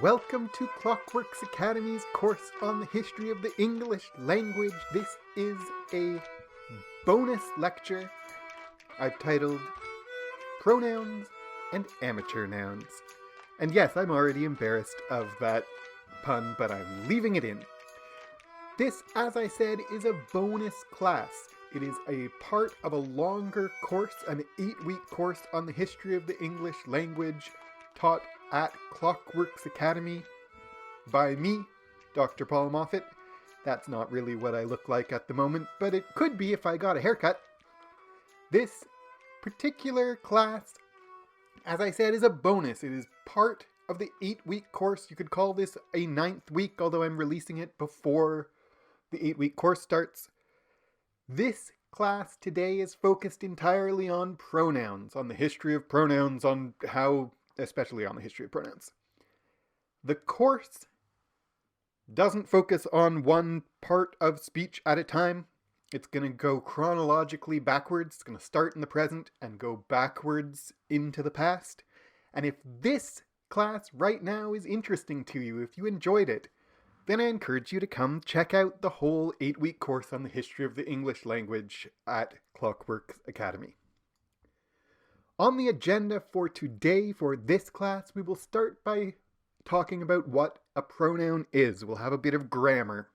welcome to Clockworks Academy's course on the history of the English language. This is a bonus lecture I've titled Pronouns and Amateur Nouns. And yes, I'm already embarrassed of that pun, but I'm leaving it in. This, as I said, is a bonus class. It is a part of a longer course, an 8-week course on the history of the English language taught at Clockworks Academy by me, Dr. Paul Moffat. That's not really what I look like at the moment, but it could be if I got a haircut. This particular class, as I said, is a bonus. It is part of the 8-week course. You could call this a 9th week, although I'm releasing it before the 8-week course starts. This class today is focused entirely on pronouns, on the history of pronouns, especially on the history of pronouns. The course doesn't focus on one part of speech at a time. It's going to go chronologically backwards. It's going to start in the present and go backwards into the past. And if this class right now is interesting to you, if you enjoyed it, then I encourage you to come check out the whole 8-week course on the history of the English language at Clockworks Academy. On the agenda for today, for this class, we will start by talking about what a pronoun is. We'll have a bit of grammar.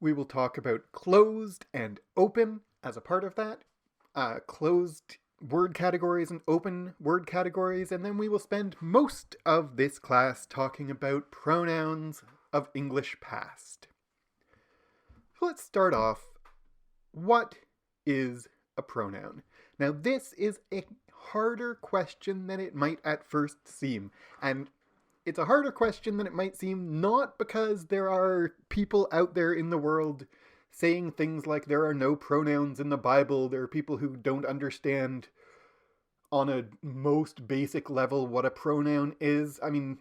We will talk about closed and open as a part of that, closed word categories and open word categories, and then we will spend most of this class talking about pronouns of English past. So let's start off. What is a pronoun? Now, this is a harder question than it might at first seem. And it's a harder question than it might seem not because there are people out there in the world saying things like there are no pronouns in the Bible. There are people who don't understand on a most basic level what a pronoun is. I mean,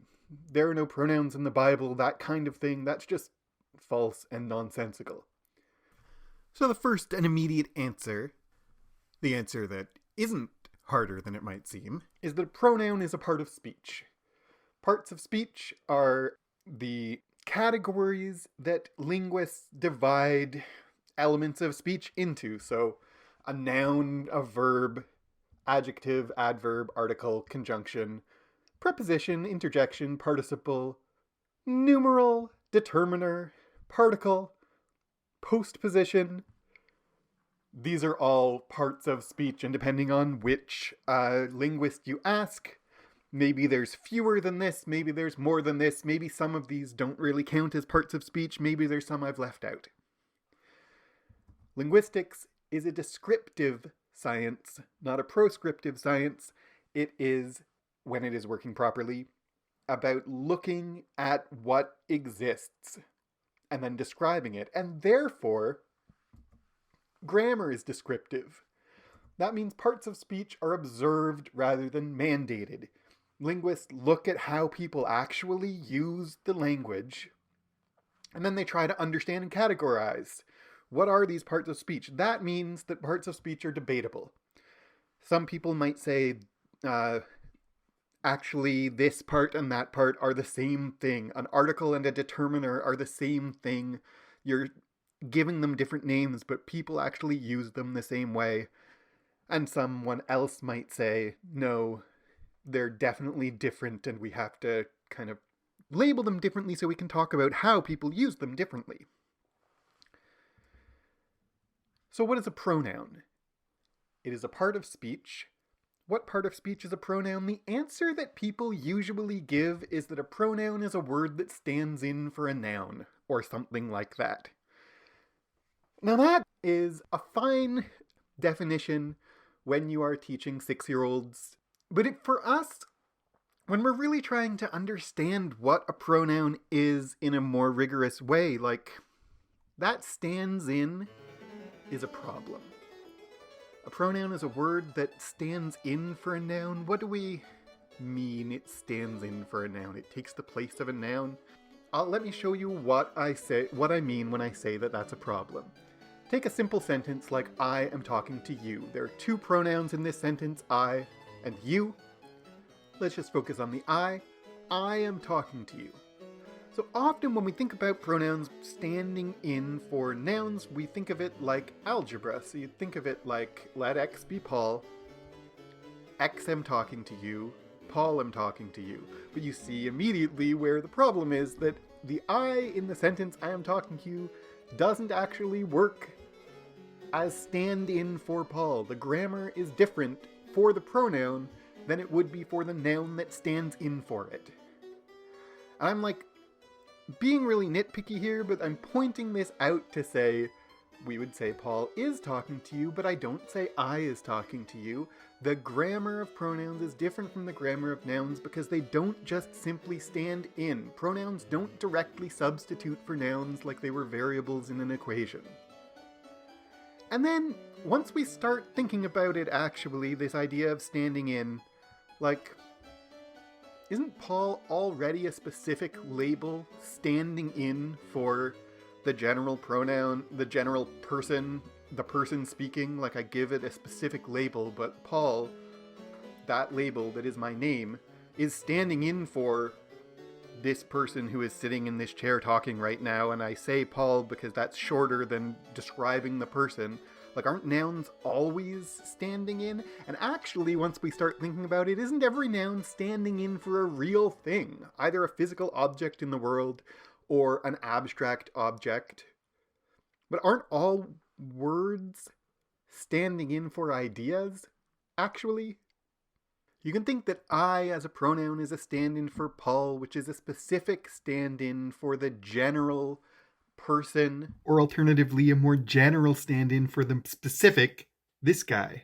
there are no pronouns in the Bible, that kind of thing. That's just false and nonsensical. So the first and immediate answer, the answer that isn't harder than it might seem, is that a pronoun is a part of speech. Parts of speech are the categories that linguists divide elements of speech into. So a noun, a verb, adjective, adverb, article, conjunction, preposition, interjection, participle, numeral, determiner, particle, postposition. These are all parts of speech, and depending on which linguist you ask, maybe there's fewer than this, maybe there's more than this, maybe some of these don't really count as parts of speech, maybe there's some I've left out. Linguistics is a descriptive science, not a proscriptive science. It is, when it is working properly, about looking at what exists and then describing it, and therefore grammar is descriptive. That means parts of speech are observed rather than mandated. Linguists look at how people actually use the language, and then they try to understand and categorize. What are these parts of speech? That means that parts of speech are debatable. Some people might say, actually, this part and that part are the same thing. An article and a determiner are the same thing. You're giving them different names, but people actually use them the same way. And someone else might say, no, they're definitely different, and we have to kind of label them differently so we can talk about how people use them differently. So what is a pronoun? It is a part of speech. What part of speech is a pronoun? The answer that people usually give is that a pronoun is a word that stands in for a noun, or something like that. Now that is a fine definition when you are teaching 6-year-olds, but for us, when we're really trying to understand what a pronoun is in a more rigorous way, like that stands in is a problem. A pronoun is a word that stands in for a noun. What do we mean it stands in for a noun? It takes the place of a noun. Let me show you what I mean when I say that that's a problem. Take a simple sentence like I am talking to you. There are two pronouns in this sentence, I and you. Let's just focus on the I. I am talking to you. So often when we think about pronouns standing in for nouns, we think of it like algebra. So you think of it like, let X be Paul, X am talking to you, Paul am talking to you. But you see immediately where the problem is, that the I in the sentence I am talking to you doesn't actually work as stand-in for Paul. The grammar is different for the pronoun than it would be for the noun that stands in for it. And I'm like, being really nitpicky here, but I'm pointing this out to say, we would say Paul is talking to you, but I don't say I is talking to you. The grammar of pronouns is different from the grammar of nouns because they don't just simply stand in. Pronouns don't directly substitute for nouns like they were variables in an equation. And then, once we start thinking about it actually, this idea of standing in, like, isn't Paul already a specific label standing in for the general pronoun, the general person, the person speaking? Like, I give it a specific label, but Paul, that label that is my name, is standing in for this person who is sitting in this chair talking right now, and I say Paul because that's shorter than describing the person. Like, aren't nouns always standing in? And actually, once we start thinking about it, isn't every noun standing in for a real thing? Either a physical object in the world or an abstract object. But aren't all words standing in for ideas, actually? You can think that I as a pronoun is a stand-in for Paul, which is a specific stand-in for the general person, or alternatively a more general stand-in for the specific, this guy.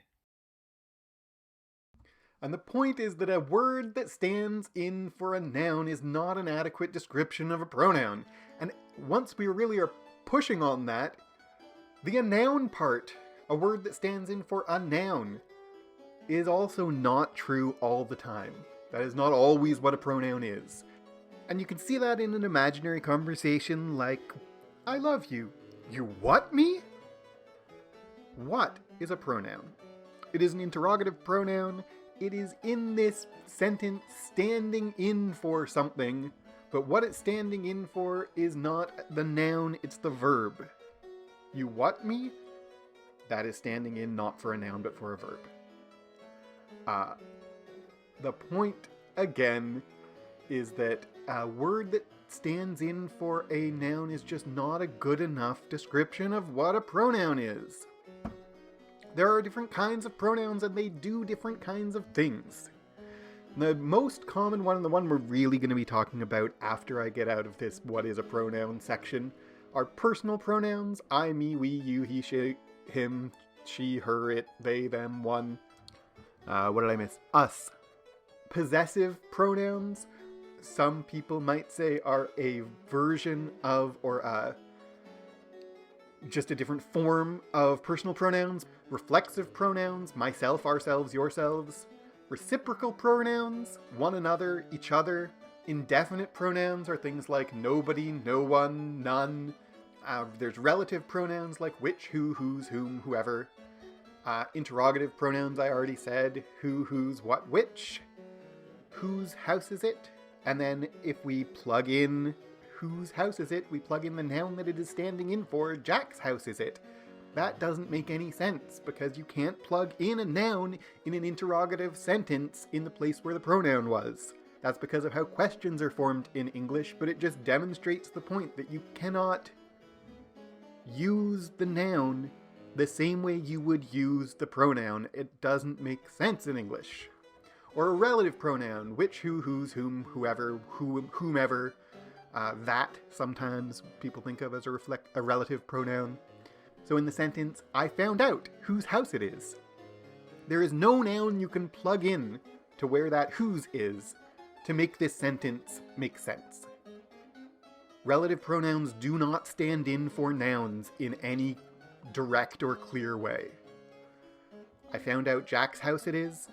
And the point is that a word that stands in for a noun is not an adequate description of a pronoun. And once we really are pushing on that, the a noun part, a word that stands in for a noun, is also not true all the time. That is not always what a pronoun is. And you can see that in an imaginary conversation like, I love you. You what me? What is a pronoun? It is an interrogative pronoun. It is in this sentence standing in for something, but what it's standing in for is not the noun, it's the verb. You what me? That is standing in not for a noun, but for a verb. The point, again, is that a word that stands in for a noun is just not a good enough description of what a pronoun is. There are different kinds of pronouns and they do different kinds of things. The most common one, and the one we're really going to be talking about after I get out of this what is a pronoun section, are personal pronouns. I, me, we, you, he, she, him, she, her, it, they, them, one. What did I miss? Us. Possessive pronouns, some people might say, are a version of, or just a different form of personal pronouns. Reflexive pronouns, myself, ourselves, yourselves. Reciprocal pronouns, one another, each other. Indefinite pronouns are things like nobody, no one, none. There's relative pronouns like which, who, whose, whom, whoever. Interrogative pronouns, I already said. Who, whose, what, which. Whose house is it? And then if we plug in whose house is it, we plug in the noun that it is standing in for. Jack's house is it. That doesn't make any sense because you can't plug in a noun in an interrogative sentence in the place where the pronoun was. That's because of how questions are formed in English, but it just demonstrates the point that you cannot use the noun the same way you would use the pronoun. It doesn't make sense in English. Or a relative pronoun, which, who, whose, whom, whoever, whomever. That sometimes people think of as a relative pronoun. So in the sentence, I found out whose house it is. There is no noun you can plug in to where that whose is to make this sentence make sense. Relative pronouns do not stand in for nouns in any direct or clear way. I found out Jack's house it is.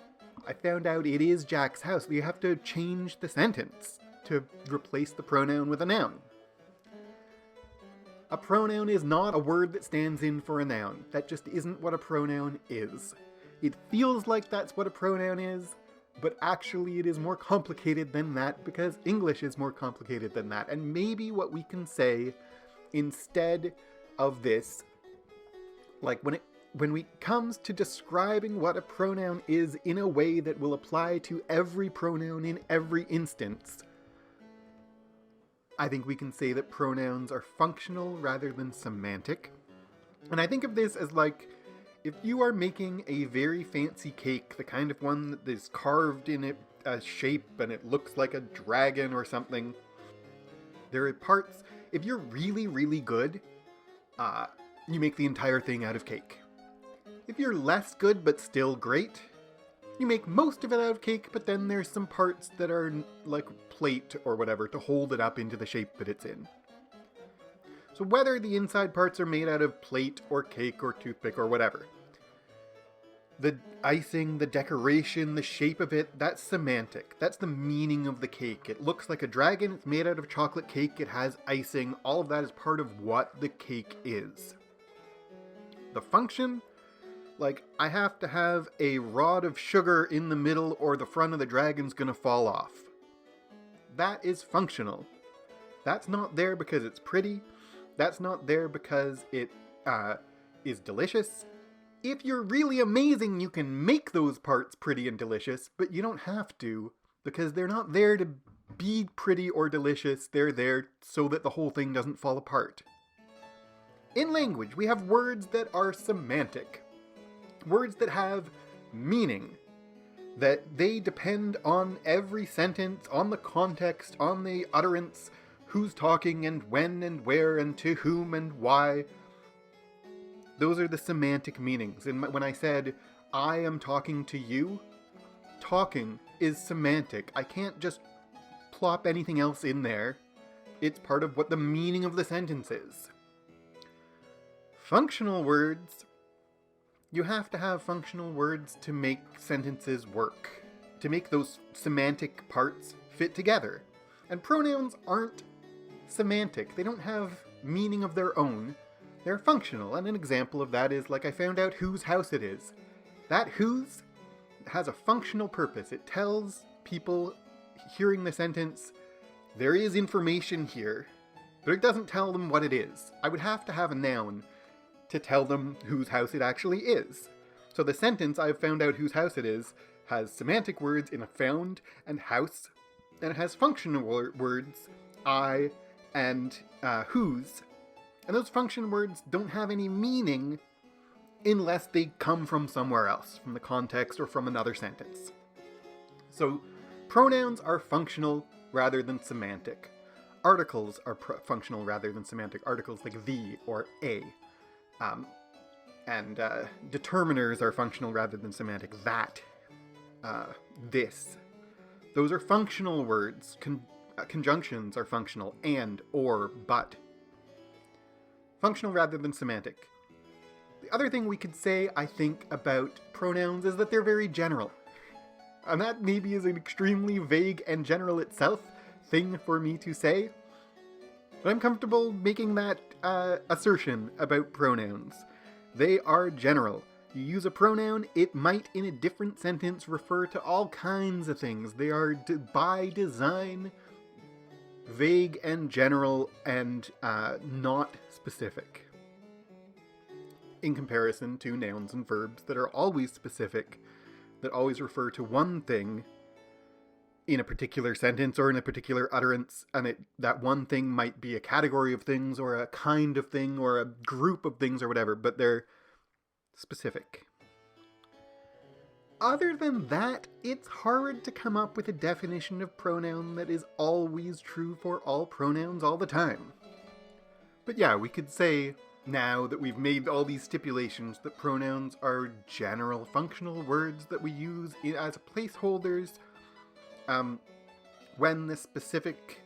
I found out it is Jack's house. You have to change the sentence to replace the pronoun with a noun. A pronoun is not a word that stands in for a noun. That just isn't what a pronoun is. It feels like that's what a pronoun is, but actually it is more complicated than that because English is more complicated than that. And maybe what we can say instead of this, like when it comes to describing what a pronoun is in a way that will apply to every pronoun in every instance, I think we can say that pronouns are functional rather than semantic. And I think of this as like, if you are making a very fancy cake, the kind of one that is carved in a shape and it looks like a dragon or something, there are parts, if you're really, really good, you make the entire thing out of cake. If you're less good but still great, you make most of it out of cake, but then there's some parts that are like plate or whatever to hold it up into the shape that it's in. So whether the inside parts are made out of plate or cake or toothpick or whatever, the icing, the decoration, the shape of it, that's semantic. That's the meaning of the cake. It looks like a dragon, it's made out of chocolate cake, it has icing, all of that is part of what the cake is. The function, like, I have to have a rod of sugar in the middle or the front of the dragon's gonna fall off. That is functional. That's not there because it's pretty. That's not there because it is delicious. If you're really amazing, you can make those parts pretty and delicious, but you don't have to, because they're not there to be pretty or delicious. They're there so that the whole thing doesn't fall apart. In language, we have words that are semantic. Words that have meaning. That they depend on every sentence, on the context, on the utterance, who's talking and when and where and to whom and why. Those are the semantic meanings. And when I said, I am talking to you, talking is semantic. I can't just plop anything else in there. It's part of what the meaning of the sentence is. Functional words, you have to have functional words to make sentences work, to make those semantic parts fit together. And pronouns aren't semantic. They don't have meaning of their own. They're functional, and an example of that is, like, I found out whose house it is. That whose has a functional purpose. It tells people hearing the sentence, there is information here, but it doesn't tell them what it is. I would have to have a noun to tell them whose house it actually is. So the sentence, I've found out whose house it is, has semantic words in a found and house, and it has functional words, I and whose. And those function words don't have any meaning unless they come from somewhere else, from the context or from another sentence. So pronouns are functional rather than semantic. Articles are functional rather than semantic. Articles like the or a. And determiners are functional rather than semantic. That, this. Those are functional words. Conjunctions are functional. And, or, but. Functional rather than semantic. The other thing we could say, I think, about pronouns is that they're very general. And that maybe is an extremely vague and general itself thing for me to say. But I'm comfortable making that assertion about pronouns. They are general. You use a pronoun, it might in a different sentence refer to all kinds of things. They are, by design, vague and general and not specific. In comparison to nouns and verbs that are always specific, that always refer to one thing in a particular sentence or in a particular utterance, and that one thing might be a category of things or a kind of thing or a group of things or whatever, but they're specific. Other than that, it's hard to come up with a definition of pronoun that is always true for all pronouns all the time. But yeah, we could say, now that we've made all these stipulations, that pronouns are general functional words that we use as placeholders when the specific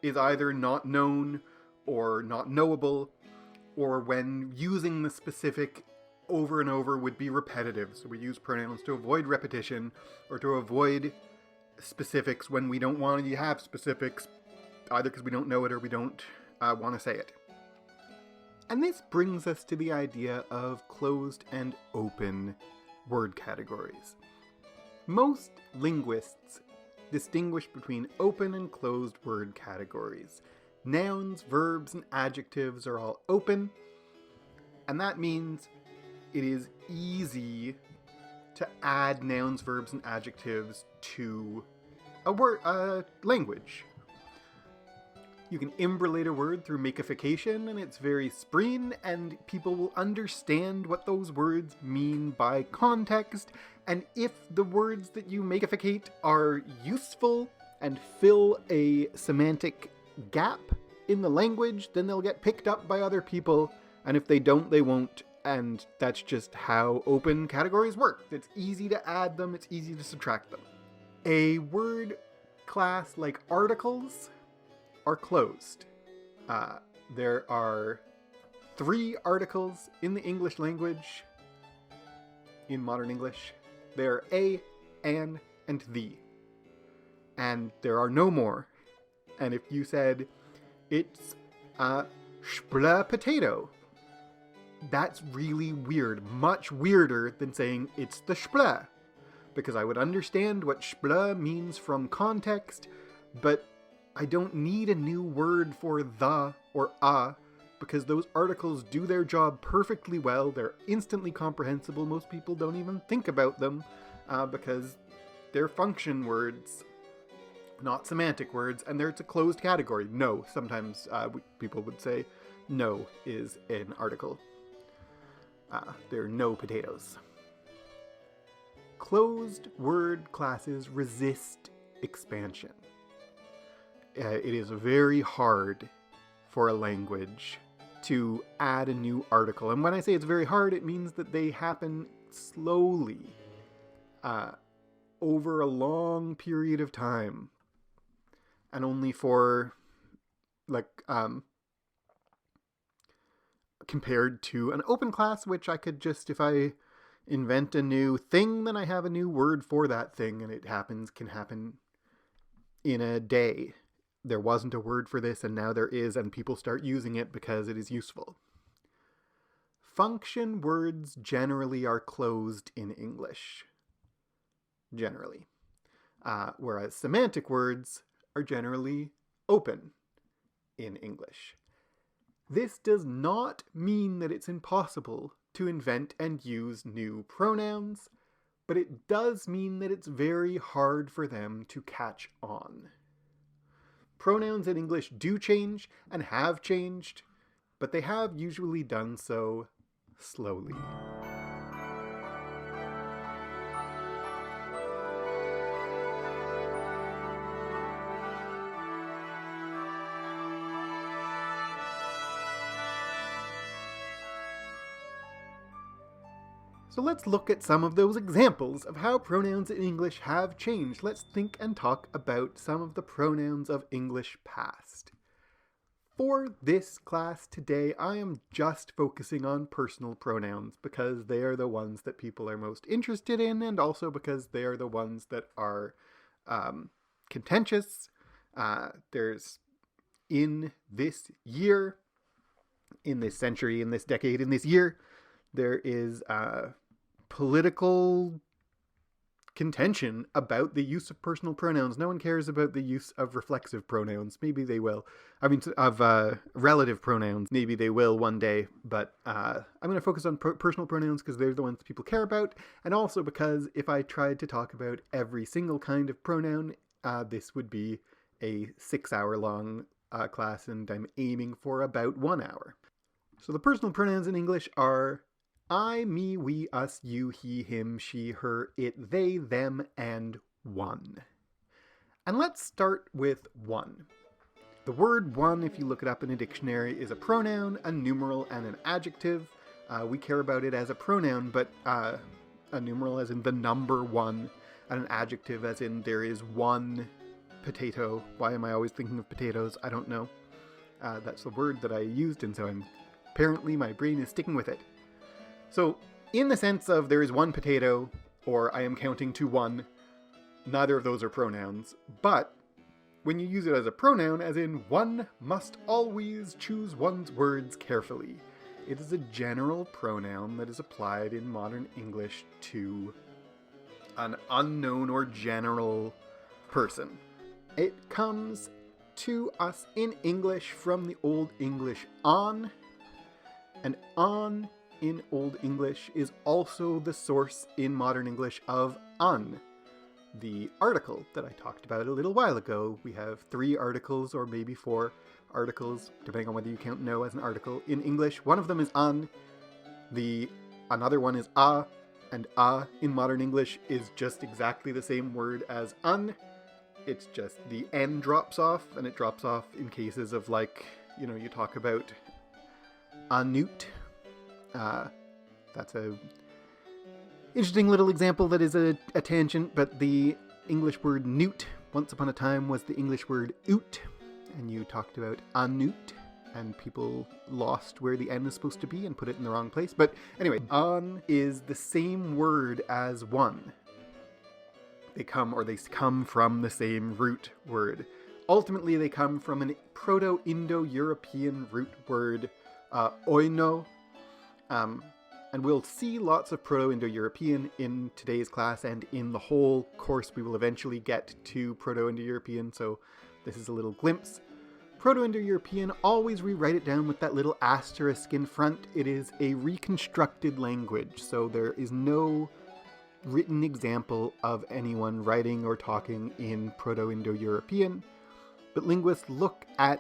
is either not known or not knowable, or when using the specific over and over would be repetitive. So we use pronouns to avoid repetition or to avoid specifics when we don't want to have specifics, either because we don't know it or we don't want to say it. And this brings us to the idea of closed and open word categories. Most linguists distinguish between open and closed word categories. Nouns, verbs, and adjectives are all open, and that means it is easy to add nouns, verbs, and adjectives to a language. You can imbrelate a word through makeification, and it's very spreen, and people will understand what those words mean by context. And if the words that you makeificate are useful and fill a semantic gap in the language, then they'll get picked up by other people, and if they don't, they won't. And that's just how open categories work. It's easy to add them, it's easy to subtract them. A word class like articles are closed. There are 3 articles in the English language, in modern English. There are a, an, and the. And there are no more. And if you said, it's a sple potato, that's really weird. Much weirder than saying it's the sple. Because I would understand what sple means from context, but I don't need a new word for the or a, because those articles do their job perfectly well. They're instantly comprehensible. Most people don't even think about them because they're function words, not semantic words, and it's a closed category. No, sometimes people would say no is an article. There are no potatoes. Closed word classes resist expansion. It is very hard for a language to add a new article. And when I say it's very hard, it means that they happen slowly over a long period of time. And only for, compared to an open class, which I could just, if I invent a new thing, then I have a new word for that thing, and it can happen in a day. There wasn't a word for this, and now there is, and people start using it because it is useful. Function words generally are closed in English. Generally. Whereas semantic words are generally open in English. This does not mean that it's impossible to invent and use new pronouns, but it does mean that it's very hard for them to catch on. Pronouns in English do change and have changed, but they have usually done so slowly. So let's look at some of those examples of how pronouns in English have changed. Let's think and talk about some of the pronouns of English past. For this class today, I am just focusing on personal pronouns because they are the ones that people are most interested in, and also because they are the ones that are contentious. There's, in this year, in this century, in this decade, in this year, there is political contention about the use of personal pronouns. No one cares about the use of reflexive pronouns. Maybe they will. Of relative pronouns. Maybe they will one day. But I'm going to focus on personal pronouns because they're the ones that people care about. And also because if I tried to talk about every single kind of pronoun, this would be a 6-hour long class, and I'm aiming for about 1 hour. So the personal pronouns in English are I, me, we, us, you, he, him, she, her, it, they, them, and one. And let's start with one. The word one, if you look it up in a dictionary, is a pronoun, a numeral, and an adjective. We care about it as a pronoun, but a numeral as in the number one, and an adjective as in there is one potato. Why am I always thinking of potatoes? I don't know. That's the word that I used, and so apparently my brain is sticking with it. So, in the sense of there is one potato, or I am counting to one, neither of those are pronouns. But when you use it as a pronoun, as in one must always choose one's words carefully, it is a general pronoun that is applied in modern English to an unknown or general person. It comes to us in English from the Old English on, and on in Old English is also the source in modern English of un, the article that I talked about a little while ago. We have 3 articles, or maybe 4 articles, depending on whether you count no as an article in English. One of them is un, another one is a, and a in modern English is just exactly the same word as un. It's just the N drops off, and it drops off in cases of, like, you talk about a newt. That's a interesting little example that is a tangent, but the English word newt once upon a time was the English word oot, and you talked about a newt, and people lost where the N is supposed to be and put it in the wrong place. But anyway, on is the same word as one. They come from the same root word. Ultimately, they come from an Proto-Indo-European root word, oino. And we'll see lots of Proto-Indo-European in today's class, and in the whole course we will eventually get to Proto-Indo-European, so this is a little glimpse. Proto-Indo-European, always rewrite it down with that little asterisk in front. It is a reconstructed language, so there is no written example of anyone writing or talking in Proto-Indo-European, but linguists look at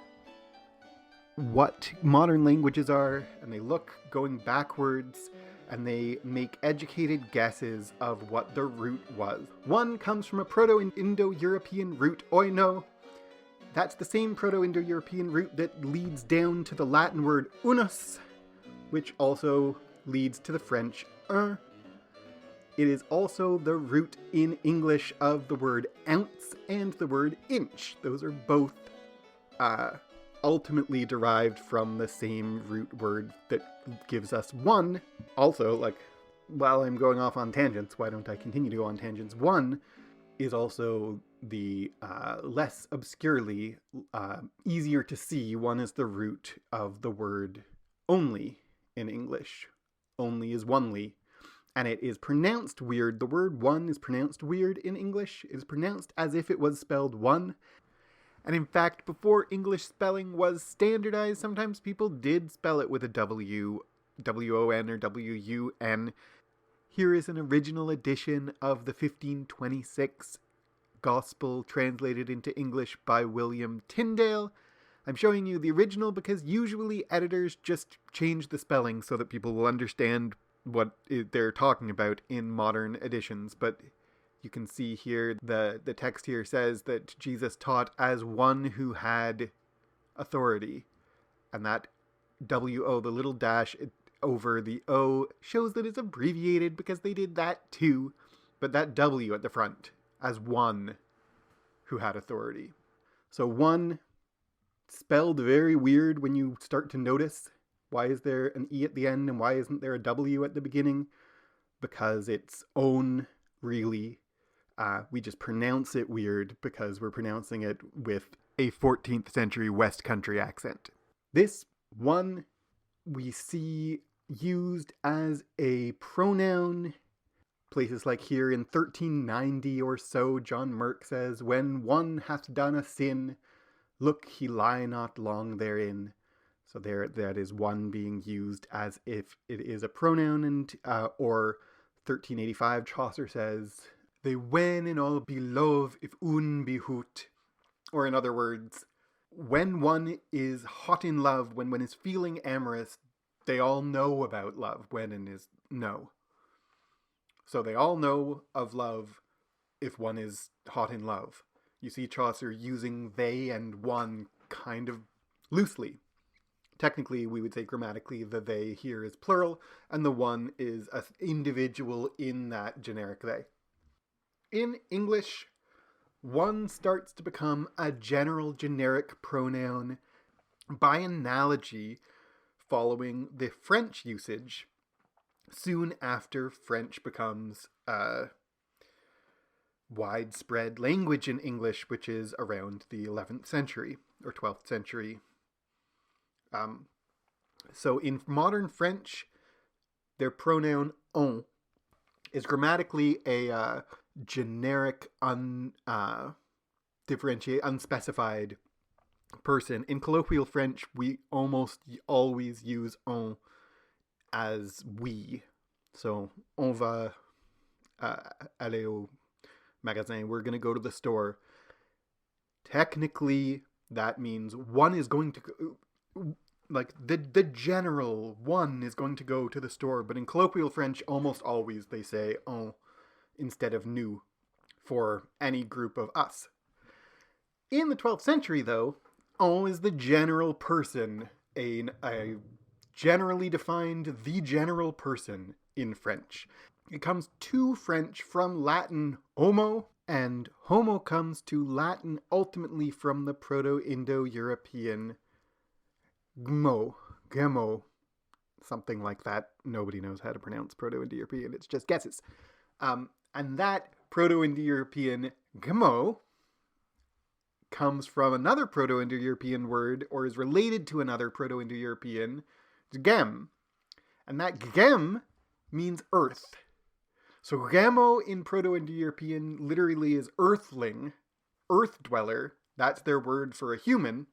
what modern languages are, and they look going backwards, and they make educated guesses of what the root was. One comes from a Proto-Indo-European root, oino. That's the same Proto-Indo-European root that leads down to the Latin word unus, which also leads to the French un. It is also the root in English of the word ounce and the word inch. Those are both ultimately derived from the same root word that gives us one. Also, while I'm going off on tangents, why don't I continue to go on tangents? One is also the less obscurely easier to see. One is the root of the word only in English. Only is onely. And it is pronounced weird. The word one is pronounced weird in English. It is pronounced as if it was spelled one. And in fact, before English spelling was standardized, sometimes people did spell it with a W, W-O-N or W-U-N. Here is an original edition of the 1526 Gospel translated into English by William Tyndale. I'm showing you the original because usually editors just change the spelling so that people will understand what they're talking about in modern editions, but you can see here the text here says that Jesus taught as one who had authority, and that W-O, the little dash over the O, shows that it's abbreviated because they did that too, but that W at the front as one who had authority. So one, spelled very weird when you start to notice. Why is there an E at the end and why isn't there a W at the beginning? Because it's own, really. We just pronounce it weird because we're pronouncing it with a 14th century West Country accent. This one we see used as a pronoun. Places like here in 1390 or so, John Merck says, "When one hath done a sin, look he lie not long therein." So there, that is one being used as if it is a pronoun, and or 1385, Chaucer says, "They wen and all be love if un be hoot." Or in other words, when one is hot in love, when one is feeling amorous, they all know about love. When and is no. So they all know of love if one is hot in love. You see Chaucer using they and one kind of loosely. Technically, we would say grammatically the they here is plural, and the one is an individual in that generic they. In English, one starts to become a general generic pronoun by analogy following the French usage soon after French becomes a widespread language in English, which is around the 11th century or 12th century. So in modern French, their pronoun on is grammatically a generic, differentiate, unspecified person. In colloquial French, we almost always use on as we. So, on va aller au magasin. We're going to go to the store. Technically, that means one is going to go, like the general one is going to go to the store. But in colloquial French, almost always they say on instead of nous for any group of us. In the 12th century, though, on is the general person, a generally defined the general person in French. It comes to French from Latin homo, and homo comes to Latin ultimately from the Proto-Indo-European gmo, something like that. Nobody knows how to pronounce Proto-Indo-European, it's just guesses. And that Proto-Indo-European gmo comes from another Proto-Indo-European word, or is related to another Proto-Indo-European, gem. And that gem means earth. So gemo in Proto-Indo-European literally is earthling, earth dweller. That's their word for a human.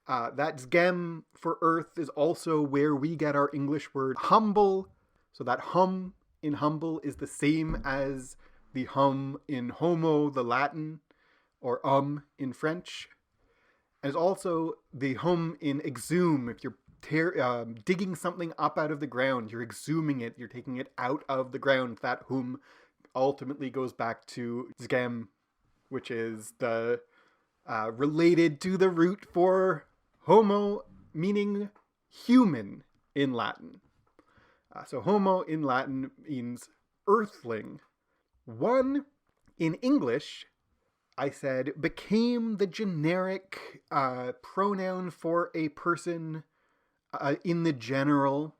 That gem for earth is also where we get our English word humble. So that hum in humble is the same as the hum in homo, the Latin, or in French. And it's also the hum in exhume. If you're digging something up out of the ground, you're exhuming it, you're taking it out of the ground. That hum ultimately goes back to zgem, which is the related to the root for homo, meaning human in Latin. So homo in Latin means earthling. One in English, I said, became the generic pronoun for a person in the general.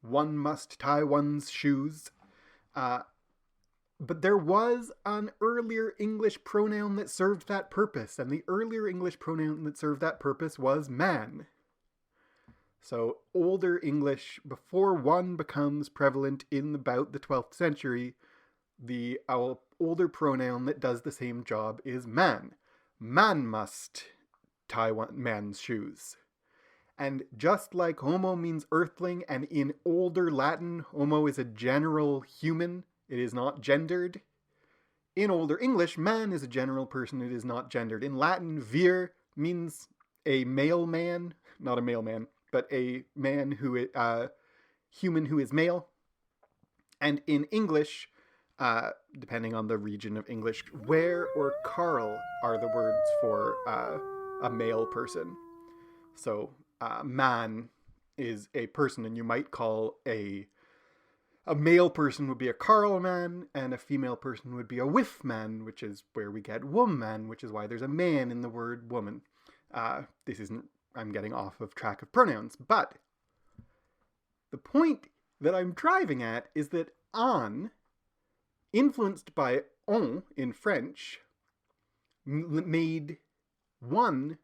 One must tie one's shoes. But there was an earlier English pronoun that served that purpose, and the earlier English pronoun that served that purpose was man. So older English, before one becomes prevalent in about the 12th century, the older pronoun that does the same job is man. Man must tie man's shoes. And just like homo means earthling, and in older Latin, homo is a general human, it is not gendered. In older English, man is a general person, it is not gendered. In Latin, vir means a male man, not a male man, but a man who human who is male. And in English, depending on the region of English, where or Carl are the words for a male person. So man is a person, and you might call a male person would be a Carl man, and a female person would be a whiff man, which is where we get woman, which is why there's a man in the word woman. I'm getting off of track of pronouns, but the point that I'm driving at is that an, influenced by on in French, made one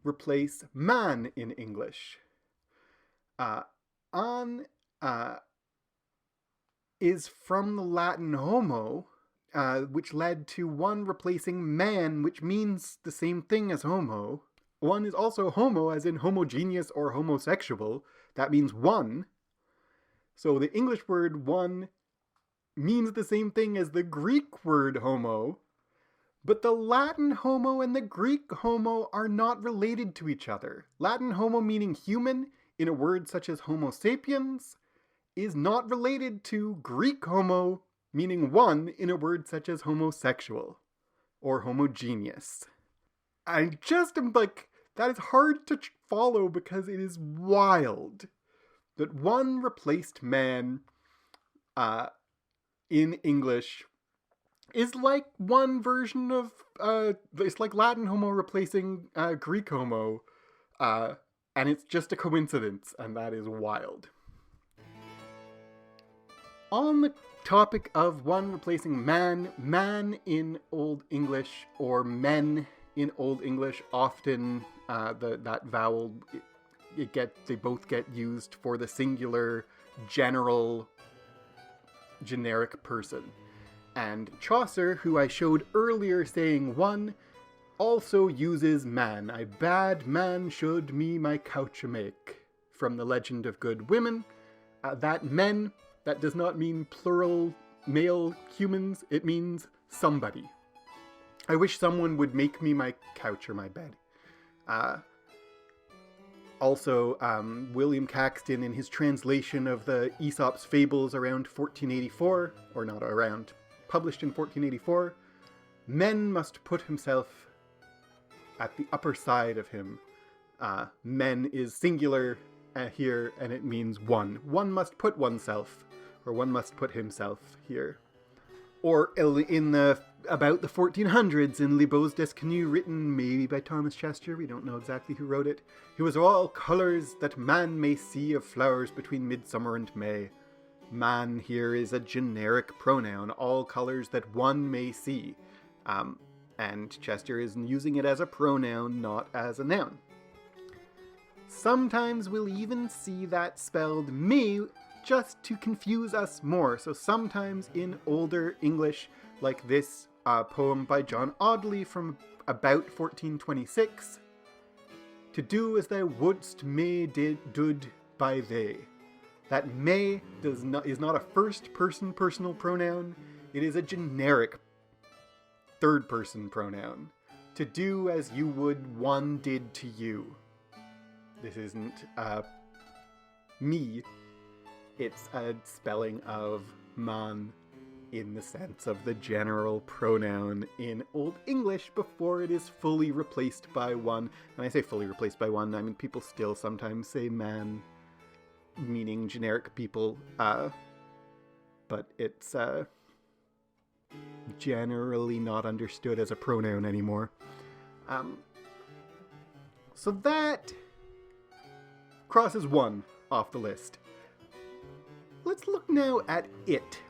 replace man in English. An is from the Latin homo, which led to one replacing man, which means the same thing as homo. One is also homo, as in homogeneous or homosexual. That means one. So the English word one means the same thing as the Greek word homo, but the Latin homo and the Greek homo are not related to each other. Latin homo meaning human in a word such as homo sapiens is not related to Greek homo meaning one in a word such as homosexual or homogeneous. I just am like, that is hard to follow because it is wild that one replaced man in English is like one version of, it's like Latin homo replacing Greek homo, and it's just a coincidence, and that is wild. On the topic of one replacing man in Old English, or men in Old English, often that vowel, they both get used for the singular, general, generic person. And Chaucer, who I showed earlier saying one, also uses man. I bad man should me my couch make. From the Legend of Good Women. That men, that does not mean plural male humans, it means somebody. I wish someone would make me my couch or my bed. Also, William Caxton, in his translation of the Aesop's Fables around 1484, or not around, published in 1484, men must put himself at the upper side of him. Men is singular here, and it means one. One must put oneself, or one must put himself here. Or in about the 1400s in Les Beaux d'Esquenu, written maybe by Thomas Chester, we don't know exactly who wrote it. He was all colours that man may see of flowers between midsummer and May. Man here is a generic pronoun, all colours that one may see. And Chester is using it as a pronoun, not as a noun. Sometimes we'll even see that spelled may, just to confuse us more. So sometimes in older English, like this poem by John Audley from about 1426, to do as thou wouldst may did by they. That may is not a first person personal pronoun, it is a generic third person pronoun. To do as you would one did to you. This isn't me, it's a spelling of man in the sense of the general pronoun in Old English before it is fully replaced by one. And I say fully replaced by one, I mean people still sometimes say man, meaning generic people, but it's generally not understood as a pronoun anymore. So that crosses one off the list. Let's look now at it.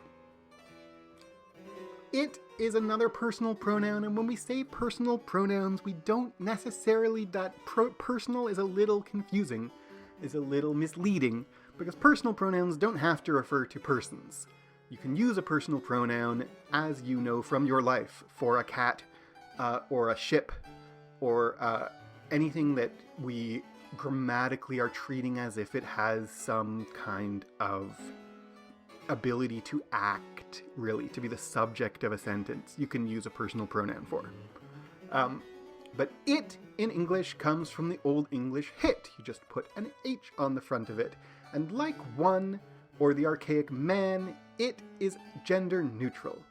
It is another personal pronoun, and when we say personal pronouns, we don't necessarily, that personal is a little confusing, is a little misleading, because personal pronouns don't have to refer to persons. You can use a personal pronoun, as you know from your life, for a cat, or a ship, or anything that we grammatically are treating as if it has some kind of ability to act, really, to be the subject of a sentence. You can use a personal pronoun for. But it in English comes from the Old English hit. You just put an H on the front of it. And like one or the archaic man, it is gender neutral.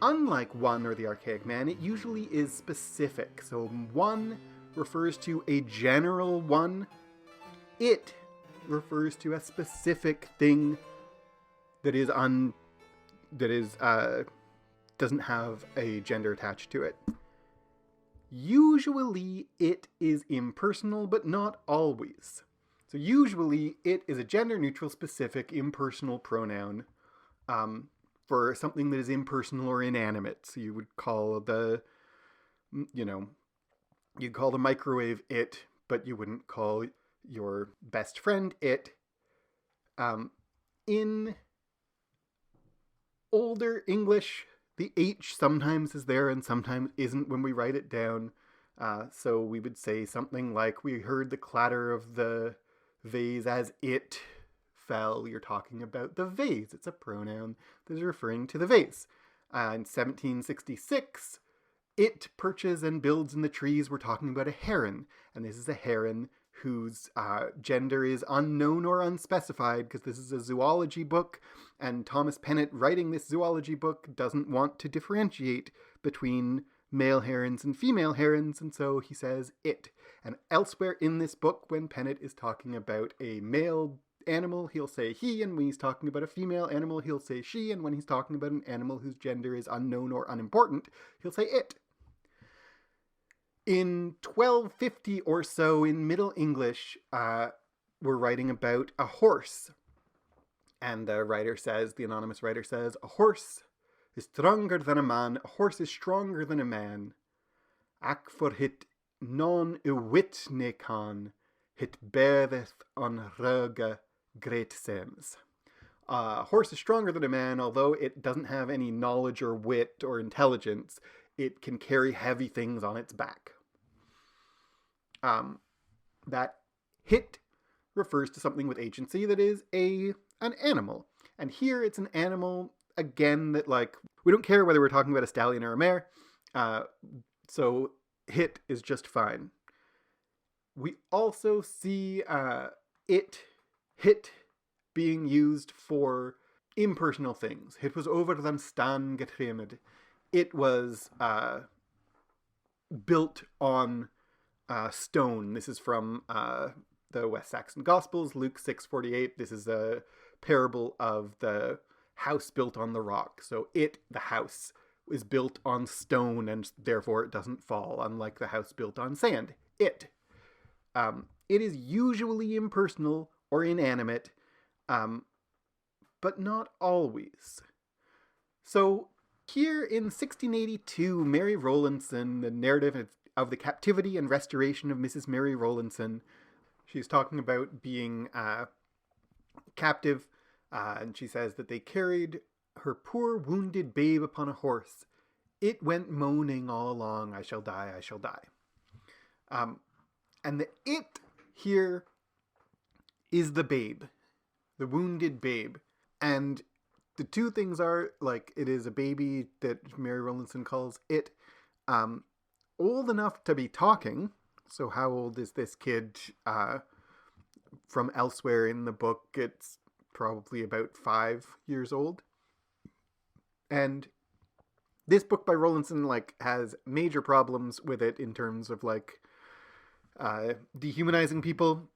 Unlike one or the archaic man, it usually is specific. So one refers to a general one. It refers to a specific thing that doesn't have a gender attached to it. Usually it is impersonal, but not always. So usually it is a gender-neutral, specific, impersonal pronoun for something that is impersonal or inanimate. So you would call you'd call the microwave it, but you wouldn't call your best friend it. In older English, the H sometimes is there and sometimes isn't when we write it down. So we would say something like, we heard the clatter of the vase as it fell. You're talking about the vase. It's a pronoun that is referring to the vase. In 1766, it perches and builds in the trees. We're talking about a heron. And this is a heron whose gender is unknown or unspecified, because this is a zoology book, and Thomas Pennant, writing this zoology book, doesn't want to differentiate between male herons and female herons, and so he says it. And elsewhere in this book, when Pennant is talking about a male animal, he'll say he, and when he's talking about a female animal, he'll say she, and when he's talking about an animal whose gender is unknown or unimportant, he'll say it. In 1250 or so, in Middle English, we're writing about a horse. And the anonymous writer says, a horse is stronger than a man, a horse is stronger than a man. Ac for hit non wit ne can, hit beareth on ruga great sems. A horse is stronger than a man, although it doesn't have any knowledge or wit or intelligence. It can carry heavy things on its back. That hit refers to something with agency that is an animal. And here it's an animal, again, that, like, we don't care whether we're talking about a stallion or a mare. So hit is just fine. We also see hit being used for impersonal things. Hit was over den stan getrimmed. It was built on stone. This is from the West Saxon Gospels, Luke 6:48. This is a parable of the house built on the rock. So the house, is built on stone, and therefore it doesn't fall, unlike the house built on sand. It is usually impersonal or inanimate, but not always. So here in 1682, Mary Rowlandson, the narrative of the captivity and restoration of Mrs. Mary Rowlandson, she's talking about being captive, and she says that they carried her poor wounded babe upon a horse. It went moaning all along, I shall die, I shall die. And the it here is the babe, the wounded babe. And the two things are, like, it is a baby that Mary Rowlandson calls it, old enough to be talking. So how old is this kid? From elsewhere in the book, it's probably about 5 years old. And this book by Rowlandson, like, has major problems with it in terms of, like, dehumanizing people.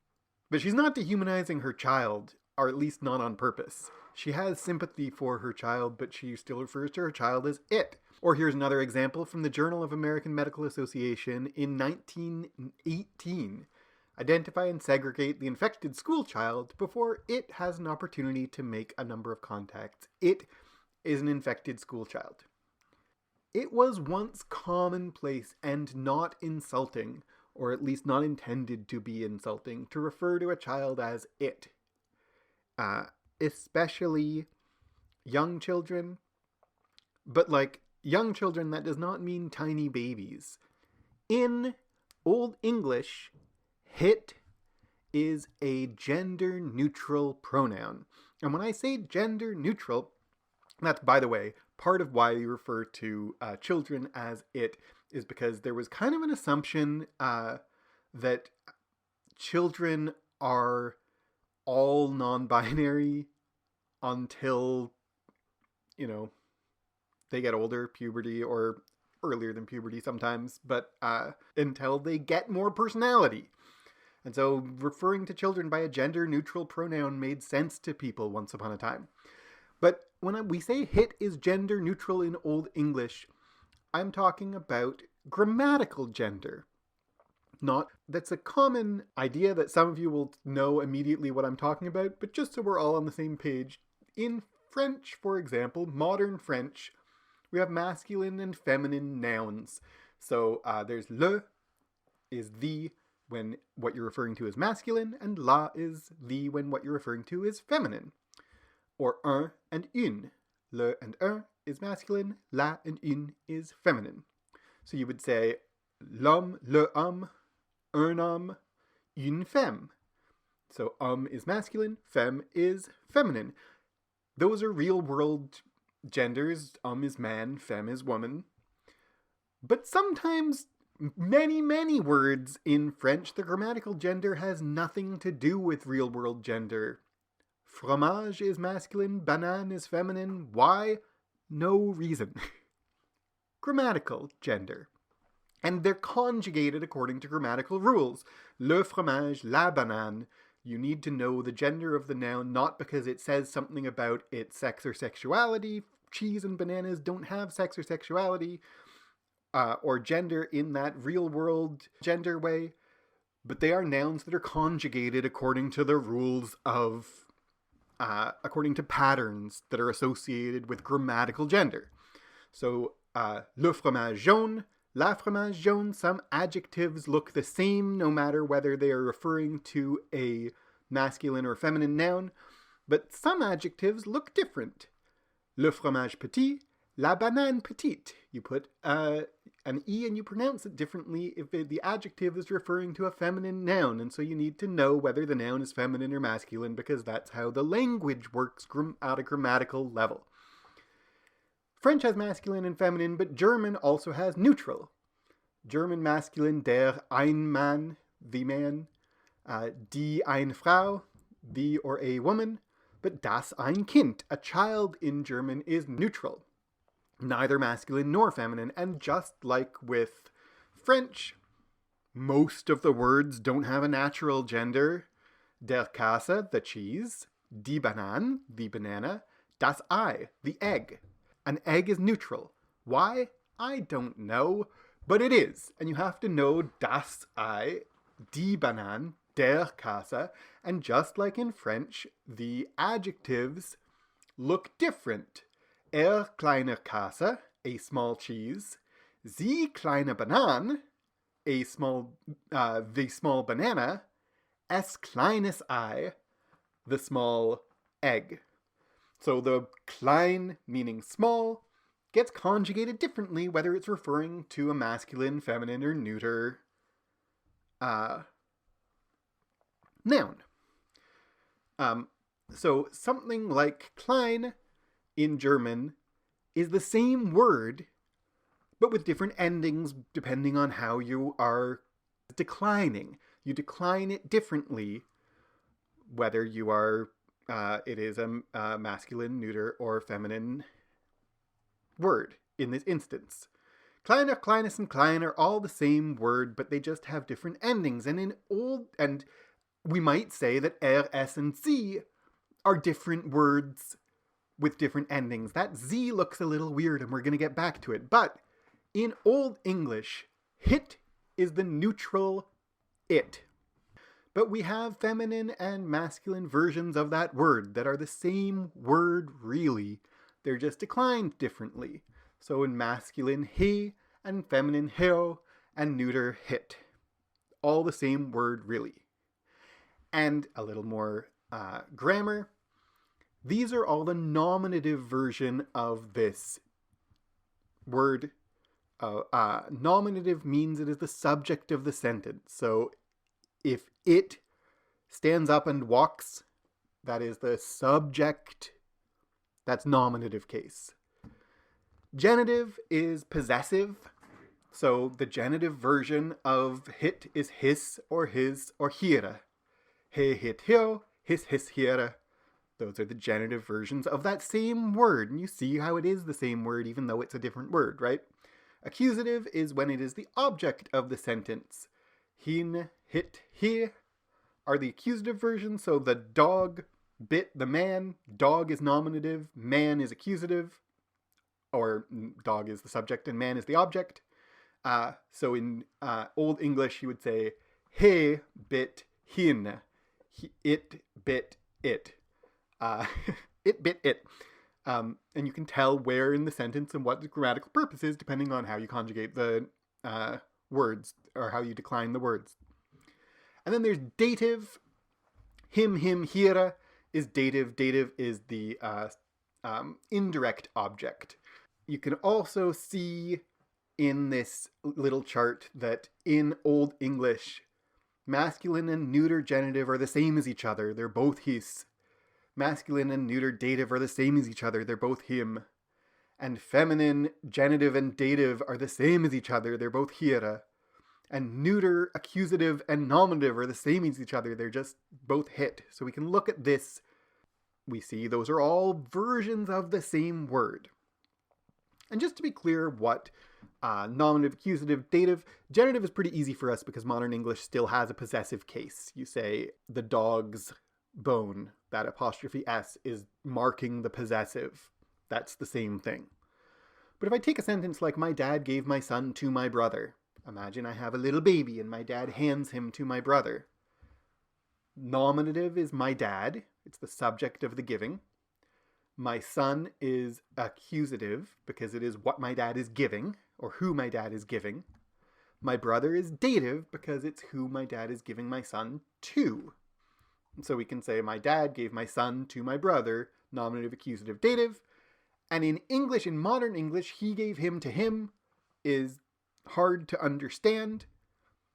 But she's not dehumanizing her child, or at least not on purpose. She has sympathy for her child, but she still refers to her child as it. Or here's another example from the Journal of American Medical Association in 1918. Identify and segregate the infected school child before it has an opportunity to make a number of contacts. It is an infected school child. It was once commonplace and not insulting, or at least not intended to be insulting, to refer to a child as it. Especially young children. But, like, young children, that does not mean tiny babies. In Old English, hit is a gender-neutral pronoun. And when I say gender-neutral, that's, by the way, part of why we refer to children as it is because there was kind of an assumption that children are all non-binary until, they get older, puberty, or earlier than puberty sometimes, but until they get more personality. And so referring to children by a gender-neutral pronoun made sense to people once upon a time. But when we say hit is gender-neutral in Old English, I'm talking about grammatical gender. That's a common idea that some of you will know immediately what I'm talking about, but just so we're all on the same page, in French, for example, modern French, we have masculine and feminine nouns. So there's le is the when what you're referring to is masculine, and la is the when what you're referring to is feminine. Or un and une. Le and un is masculine, la and une is feminine. So you would say l'homme, le homme, un homme, une femme. So is masculine, femme is feminine. Those are real world genders. Is man, femme is woman. But sometimes, many words in French, the grammatical gender has nothing to do with real world gender. Fromage is masculine, banane is feminine. Why? No reason. Grammatical gender. And they're conjugated according to grammatical rules. Le fromage, la banane. You need to know the gender of the noun, not because it says something about its sex or sexuality. Cheese and bananas don't have sex or sexuality or gender in that real world gender way. But they are nouns that are conjugated according to the rules of, according to patterns that are associated with grammatical gender. So, le fromage jaune, la fromage jaune, some adjectives look the same no matter whether they are referring to a masculine or feminine noun. But some adjectives look different. Le fromage petit, la banane petite. You put an E and you pronounce it differently if the adjective is referring to a feminine noun. And so you need to know whether the noun is feminine or masculine because that's how the language works at a grammatical level. French has masculine and feminine, but German also has neutral. German masculine, der ein Mann, the man, die eine Frau, the or a woman, but das ein Kind, a child in German, is neutral. Neither masculine nor feminine, and just like with French, most of the words don't have a natural gender. Der Käse, the cheese, die Banane, the banana, das Ei, the egg. An egg is neutral. Why? I don't know, but it is. And you have to know das Ei, die Banane, der Käse, and just like in French, the adjectives look different. Kleiner Käse, a small cheese. Sie kleine Banane, the small banana. Es kleines Ei, the small egg. So the klein, meaning small, gets conjugated differently whether it's referring to a masculine, feminine, or neuter noun. So something like klein in German is the same word, but with different endings depending on how you are declining. You decline it differently whether you are it is a masculine, neuter, or feminine word in this instance. Kleiner, kleines, and klein are all the same word, but they just have different endings. And we might say that S, and Z are different words with different endings. That Z looks a little weird, and we're going to get back to it. But in Old English, hit is the neutral it. But we have feminine and masculine versions of that word that are the same word, really. They're just declined differently. So in masculine, he, and feminine, heo, and neuter, hit. All the same word, really. And a little more grammar. These are all the nominative version of this word. Nominative means it is the subject of the sentence. So if it stands up and walks, that is the subject. That's nominative case. Genitive is possessive. So the genitive version of hit is his or hira. He hit hio, his hira. Those are the genitive versions of that same word. And you see how it is the same word even though it's a different word, right? Accusative is when it is the object of the sentence. Hin, hit, he are the accusative versions. So the dog bit the man. Dog is nominative. Man is accusative. Or dog is the subject and man is the object. So in Old English, you would say, he bit hin. It bit it. It bit it. And you can tell where in the sentence and what the grammatical purpose is depending on how you conjugate the words or how you decline the words. And then there's dative. Him, hira is dative. Dative is the indirect object. You can also see in this little chart that in Old English, masculine and neuter genitive are the same as each other. They're both his. Masculine and neuter dative are the same as each other. They're both him. And feminine genitive and dative are the same as each other. They're both hira. And neuter, accusative, and nominative are the same as each other. They're just both hit. So we can look at this. We see those are all versions of the same word. And just to be clear what nominative, accusative, dative, genitive is pretty easy for us because modern English still has a possessive case. You say the dog's bone. That apostrophe S is marking the possessive. That's the same thing. But if I take a sentence like, my dad gave my son to my brother. Imagine I have a little baby and my dad hands him to my brother. Nominative is my dad. It's the subject of the giving. My son is accusative because it is what my dad is giving or who my dad is giving. My brother is dative because it's who my dad is giving my son to. So we can say, my dad gave my son to my brother, nominative, accusative, dative. And in English, in modern English, he gave him to him is hard to understand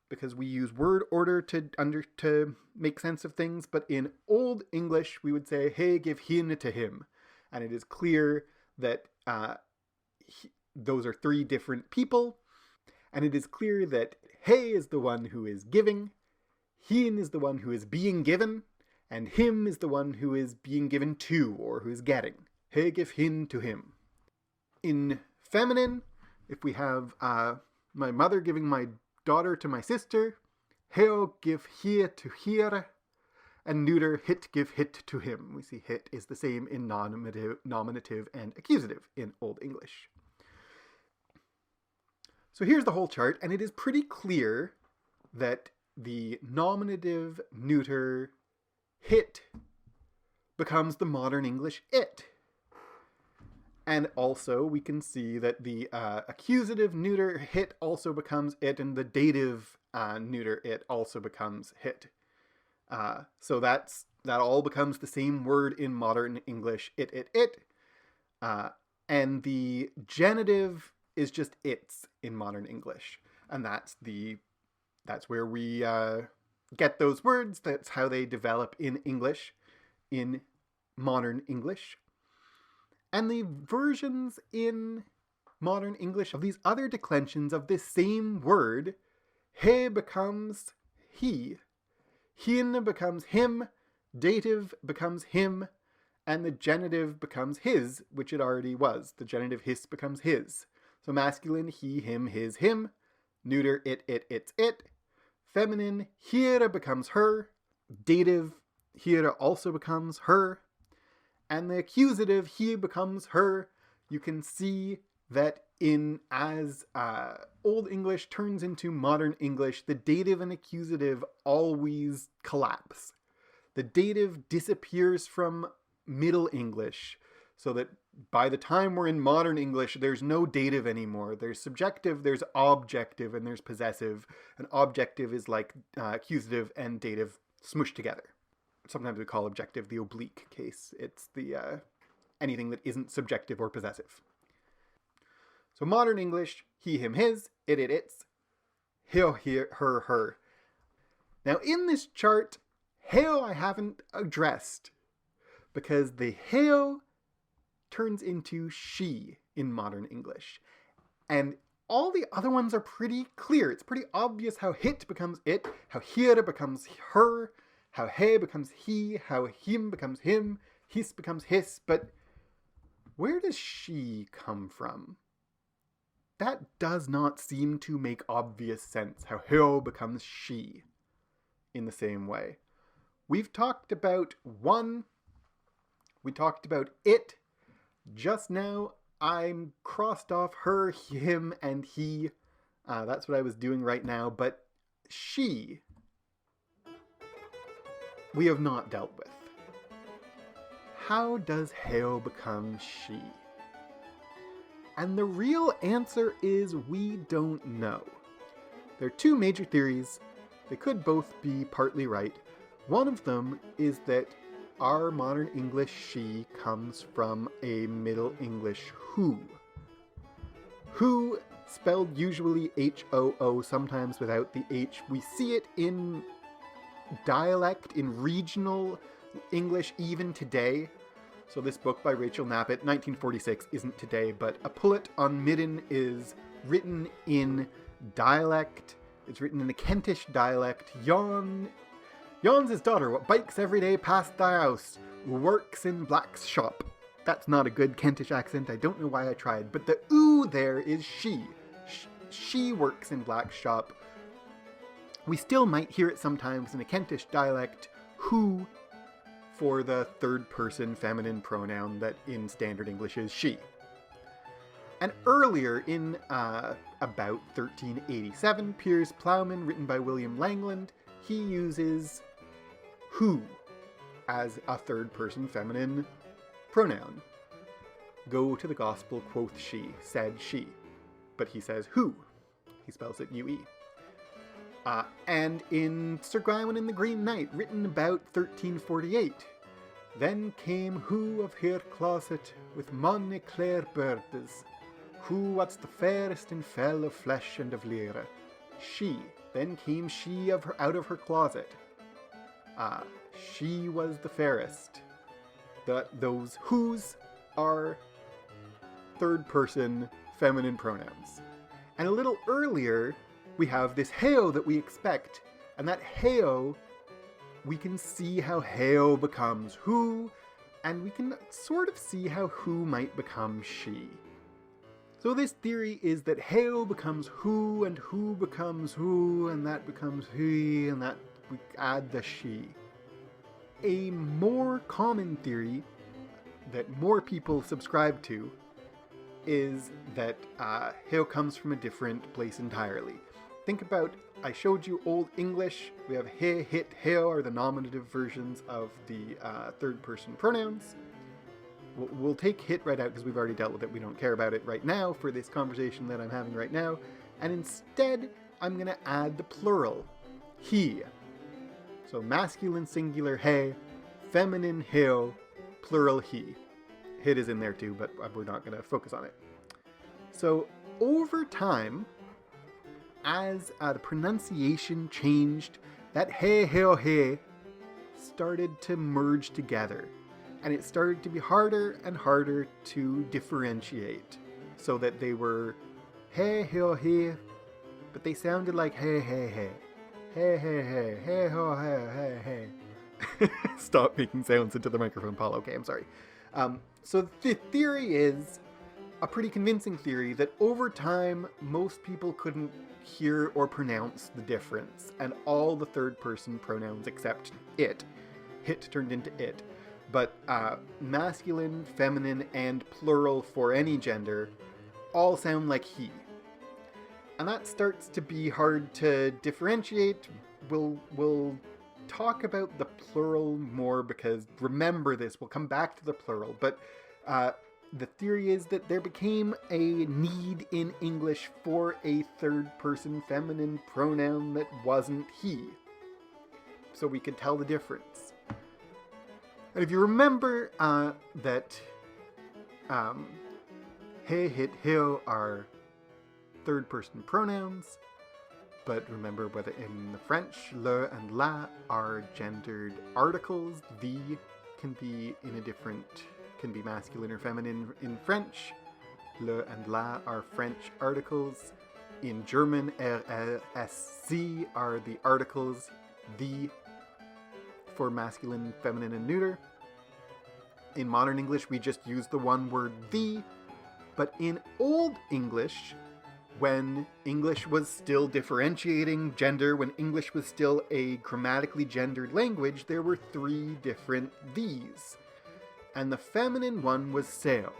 because we use word order to make sense of things. But in Old English, we would say, he give hin to him. And it is clear that those are three different people. And it is clear that he is the one who is giving, hin is the one who is being given, and him is the one who is being given to, or who is getting. He give hin to him. In feminine, if we have my mother giving my daughter to my sister, he'll give he to here, and neuter, hit give hit to him. We see hit is the same in nominative and accusative in Old English. So here's the whole chart, and it is pretty clear that the nominative neuter hit becomes the modern English it. And also we can see that the accusative neuter hit also becomes it, and the dative neuter it also becomes hit. So that all becomes the same word in modern English, it. And the genitive is just its in modern English. And that's where we get those words. That's how they develop in English, in modern English. And the versions in modern English of these other declensions of this same word, he becomes he, hin becomes him, dative becomes him, and the genitive becomes his, which it already was. The genitive his becomes his. So masculine, he, him, his, him. Neuter, it, it's it. Feminine, here becomes her. Dative, here also becomes her. And the accusative, he becomes her. You can see that as Old English turns into modern English, the dative and accusative always collapse. The dative disappears from Middle English, so that by the time we're in modern English, there's no dative anymore. There's subjective, there's objective, and there's possessive. And objective is like accusative and dative smushed together. Sometimes we call objective the oblique case. It's the anything that isn't subjective or possessive. So modern English, he, him, his, it, its, he'll, her. Now in this chart, he'll I haven't addressed, because the he'll turns into she in modern English. And all the other ones are pretty clear. It's pretty obvious how hit becomes it, how here becomes her, how he becomes he, how him becomes him, his becomes his, but where does she come from? That does not seem to make obvious sense, how he becomes she in the same way. We've talked about one, we talked about it. Just now, I'm crossed off her, him, and he. That's what I was doing right now, but she, we have not dealt with. How does Heo become she? And the real answer is we don't know. There are two major theories. They could both be partly right. One of them is that our modern English she comes from a Middle English who. Who, spelled usually H-O-O, sometimes without the H. We see it in dialect, in regional English even today. So this book by Rachel Knappett, 1946, isn't today, but A Pullet on Midden is written in dialect. It's written in a Kentish dialect. Yon's his daughter, what bikes every day past thy house, works in Black's shop. That's not a good Kentish accent, I don't know why I tried, but the ooh there is she. She works in Black's shop. We still might hear it sometimes in a Kentish dialect, who, for the third person feminine pronoun that in standard English is she. And earlier in about 1387, Piers Plowman, written by William Langland, he uses who as a third person feminine pronoun. Go to the gospel, quoth she, said she. But he says who. He spells it U-E. And in Sir Gawain and the Green Knight, written about 1348. Then came who of her closet with mony clare birds, who was the fairest in fell of flesh and of lyre. She, then came she out of her closet. She was the fairest. Those whose are third person feminine pronouns. And a little earlier, we have this heo that we expect, and that heo, we can see how heo becomes who, and we can sort of see how who might become she. So this theory is that heo becomes who, and who becomes who, and that becomes he, and that we add the she. A more common theory that more people subscribe to is that heo comes from a different place entirely. Think about, I showed you Old English. We have he, hit, heo are the nominative versions of the third person pronouns. We'll take hit right out because we've already dealt with it. We don't care about it right now for this conversation that I'm having right now. And instead, I'm going to add the plural, he. So masculine singular he, feminine heo, plural he. Hit is in there too, but we're not going to focus on it. So over time, as the pronunciation changed, that he, heo, he started to merge together. And it started to be harder and harder to differentiate. So that they were he, heo, he, but they sounded like he, he, he. He, he, he, he, ho, he, he, he. Stop making sounds into the microphone, Paul. Okay, I'm sorry. So the theory is a pretty convincing theory that over time, most people couldn't hear or pronounce the difference, and all the third person pronouns except it. Hit turned into it. But masculine, feminine, and plural for any gender all sound like he. And that starts to be hard to differentiate. We'll talk about the plural more because remember this, we'll come back to the plural, but the theory is that there became a need in English for a third-person feminine pronoun that wasn't he. So we could tell the difference. And if you remember that he, hit, heo are third-person pronouns, but remember whether in the French, le and la are gendered articles. The can be can be masculine or feminine in French. Le and la are French articles. In German, sie are the articles, the for masculine, feminine, and neuter. In modern English, we just use the one word the, but in Old English, when English was still differentiating gender, when English was still a grammatically gendered language, there were 3 different these. And the feminine one was seo.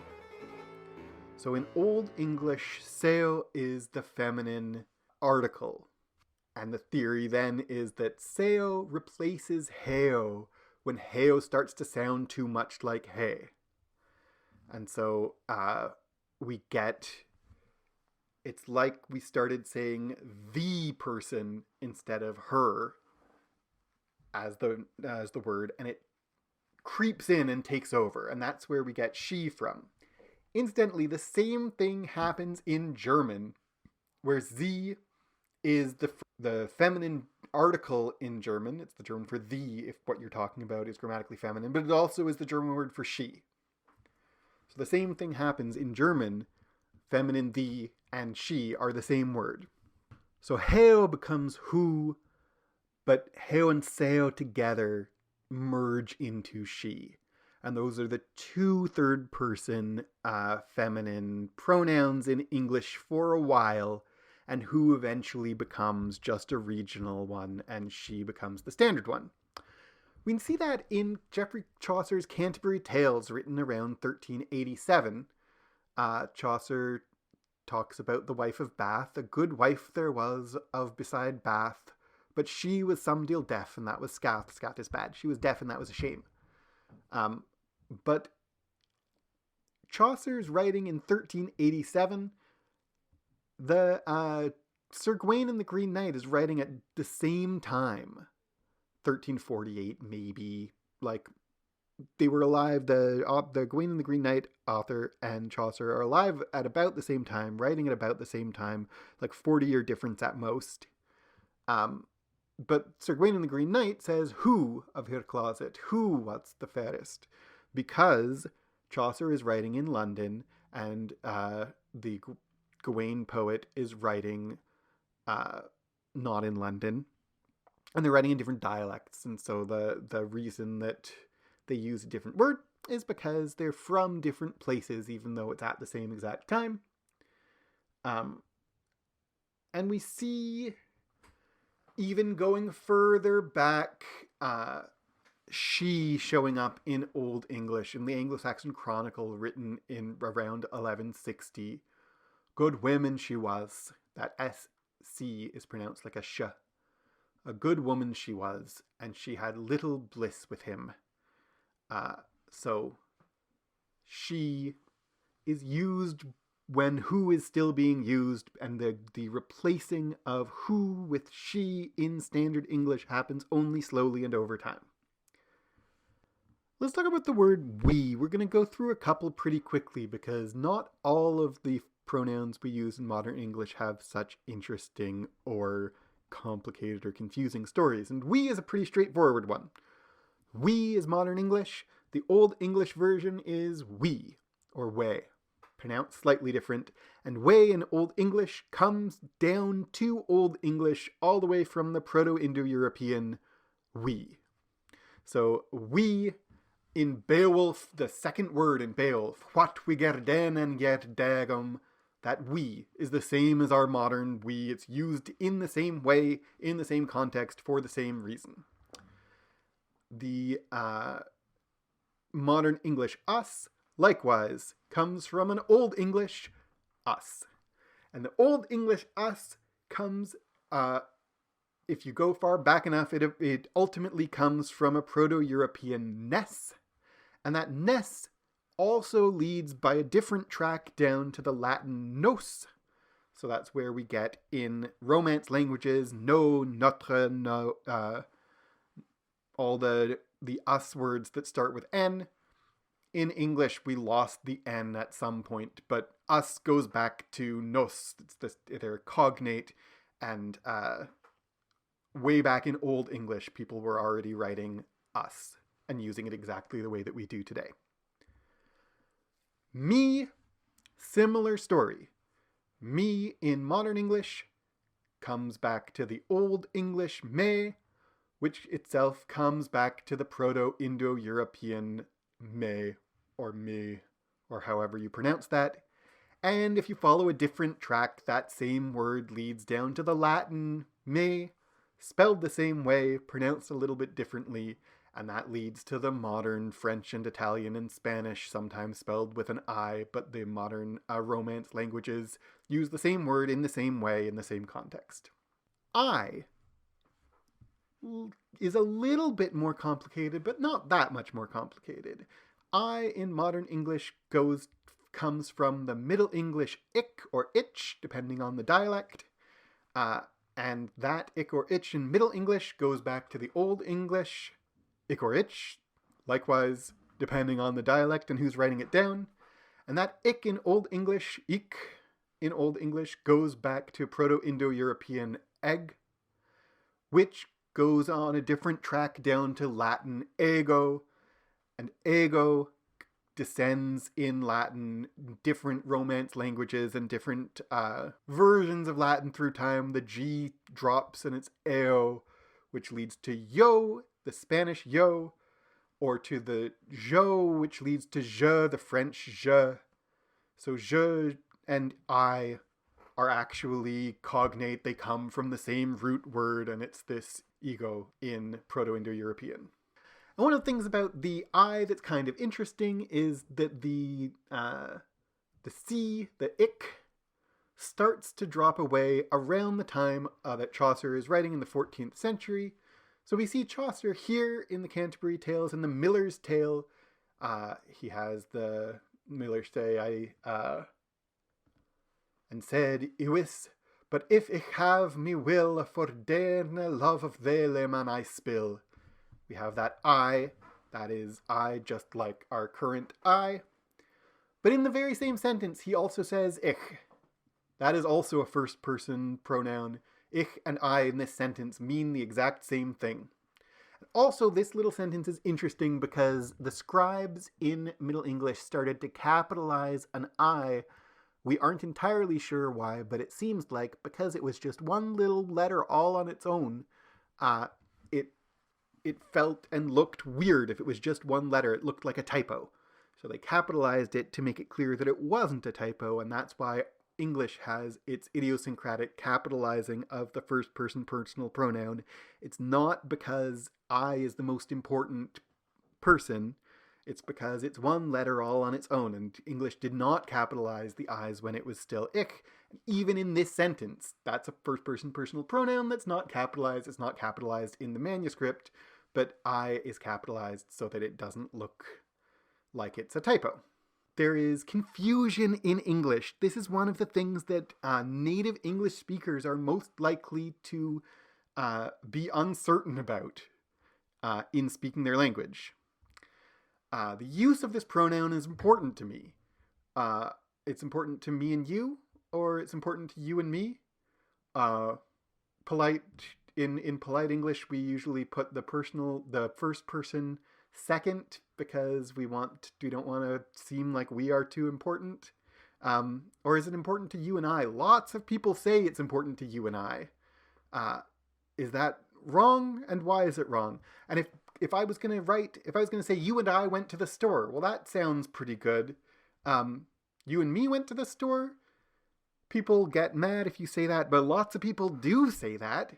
So in Old English, seo is the feminine article. And the theory then is that seo replaces heo when heo starts to sound too much like he. And so we get, it's like we started saying the person instead of her as the word, and it creeps in and takes over, and that's where we get she from. Incidentally, the same thing happens in German, where sie is the feminine article in German. It's the German for the, if what you're talking about is grammatically feminine, but it also is the German word for she. So the same thing happens in German. Feminine the and she are the same word. So heo becomes who, but heo and seo together merge into she. And those are the 2 third-person feminine pronouns in English for a while, and who eventually becomes just a regional one, and she becomes the standard one. We can see that in Geoffrey Chaucer's Canterbury Tales, written around 1387. Chaucer talks about the wife of Bath. A good wife there was of beside Bath, but she was some deal deaf, and that was scath. Scath is bad. She was deaf, and that was a shame. But Chaucer's writing in 1387, the Sir Gawain and the Green Knight is writing at the same time, 1348 maybe. Like, they were alive, the Gawain and the Green Knight author and Chaucer are alive at about the same time, writing at about the same time, like 40-year difference at most. But Sir Gawain and the Green Knight says, "Who of her closet? Who what's the fairest?" Because Chaucer is writing in London, and the Gawain poet is writing not in London, and they're writing in different dialects. And so the reason that they use a different word is because they're from different places, even though it's at the same exact time. And we see, even going further back, she showing up in Old English, in the Anglo-Saxon Chronicle, written in around 1160. Good woman she was. That SC is pronounced like a sh. A good woman she was, and she had little bliss with him. So she is used when who is still being used, and the replacing of who with she in standard English happens only slowly and over time. Let's talk about the word we. We're going to go through a couple pretty quickly because not all of the pronouns we use in modern English have such interesting or complicated or confusing stories, and we is a pretty straightforward one. We is modern English. The Old English version is we, or way, pronounced slightly different, and way in Old English comes down to Old English all the way from the Proto-Indo-European we. So we in Beowulf, the second word in Beowulf, what we get den and get dagum, that we is the same as our modern we. It's used in the same way, in the same context, for the same reason. The modern English us, likewise, comes from an Old English us. And the Old English us comes, if you go far back enough, it ultimately comes from a Proto-European ness. And that ness also leads by a different track down to the Latin nos. So that's where we get in Romance languages, no, notre, no, all the us words that start with N. In English, we lost the N at some point, but us goes back to nos. They're cognate, and way back in Old English, people were already writing us and using it exactly the way that we do today. Me, similar story. Me in modern English comes back to the Old English me, which itself comes back to the Proto-Indo-European me, or however you pronounce that. And if you follow a different track, that same word leads down to the Latin me, spelled the same way, pronounced a little bit differently, and that leads to the modern French and Italian and Spanish, sometimes spelled with an I, but the modern Romance languages use the same word in the same way, in the same context. I is a little bit more complicated, but not that much more complicated. I in modern English comes from the Middle English ick or itch, depending on the dialect. And that ick or itch in Middle English goes back to the Old English ick or itch, likewise, depending on the dialect and who's writing it down. And that ick in Old English, ick in Old English, goes back to Proto-Indo-European egg, which goes on a different track down to Latin ego, and ego descends in Latin, different Romance languages and different versions of Latin through time. The G drops and it's eo, which leads to yo, the Spanish yo, or to the jo, which leads to je, the French je. So je and I are actually cognate. They come from the same root word, and it's this ego in Proto-Indo-European. And one of the things about the I that's kind of interesting is that the C, the ick, starts to drop away around the time that Chaucer is writing in the 14th century. So we see Chaucer here in the Canterbury Tales and the Miller's Tale. He has the Miller's Tale, and said, Iwis, But if ich have me will, for derne love of thele man I spill. We have that I, that is I just like our current I. But in the very same sentence, he also says ich. That is also a first person pronoun. Ich and I in this sentence mean the exact same thing. Also, this little sentence is interesting because the scribes in Middle English started to capitalize an I. We aren't entirely sure why, but it seems like because it was just one little letter all on its own, it felt and looked weird if it was just one letter. It looked like a typo. So they capitalized it to make it clear that it wasn't a typo, and that's why English has its idiosyncratic capitalizing of the first person personal pronoun. It's not because I is the most important person. It's because it's one letter all on its own, and English did not capitalize the I's when it was still ich. And even in this sentence, that's a first person personal pronoun that's not capitalized. It's not capitalized in the manuscript, but I is capitalized so that it doesn't look like it's a typo. There is confusion in English. This is one of the things that native English speakers are most likely to be uncertain about in speaking their language. The use of this pronoun is important to me. It's important to me and you, or it's important to you and me. In polite English, we usually put the first person second because we don't want to seem like we are too important. Or is it important to you and I? Lots of people say it's important to you and I. Is that wrong? And why is it wrong? And if I was going to say you and I went to the store, well, that sounds pretty good. You and me went to the store? People get mad if you say that, but lots of people do say that.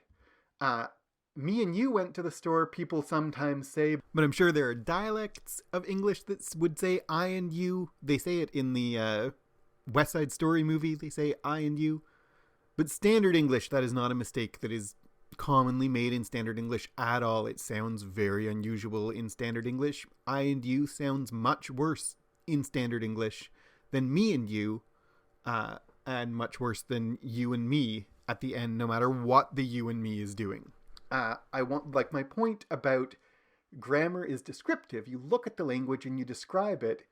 Me and you went to the store, people sometimes say, but I'm sure there are dialects of English that would say I and you. They say it in the West Side Story movie, they say I and you. But standard English, that is not a mistake that is commonly made in standard English at all. It sounds very unusual in standard English. I and you sounds much worse in standard English than me and you, and much worse than you and me at the end, no matter what the you and me is doing. My point about grammar is descriptive. You look at the language and you describe it.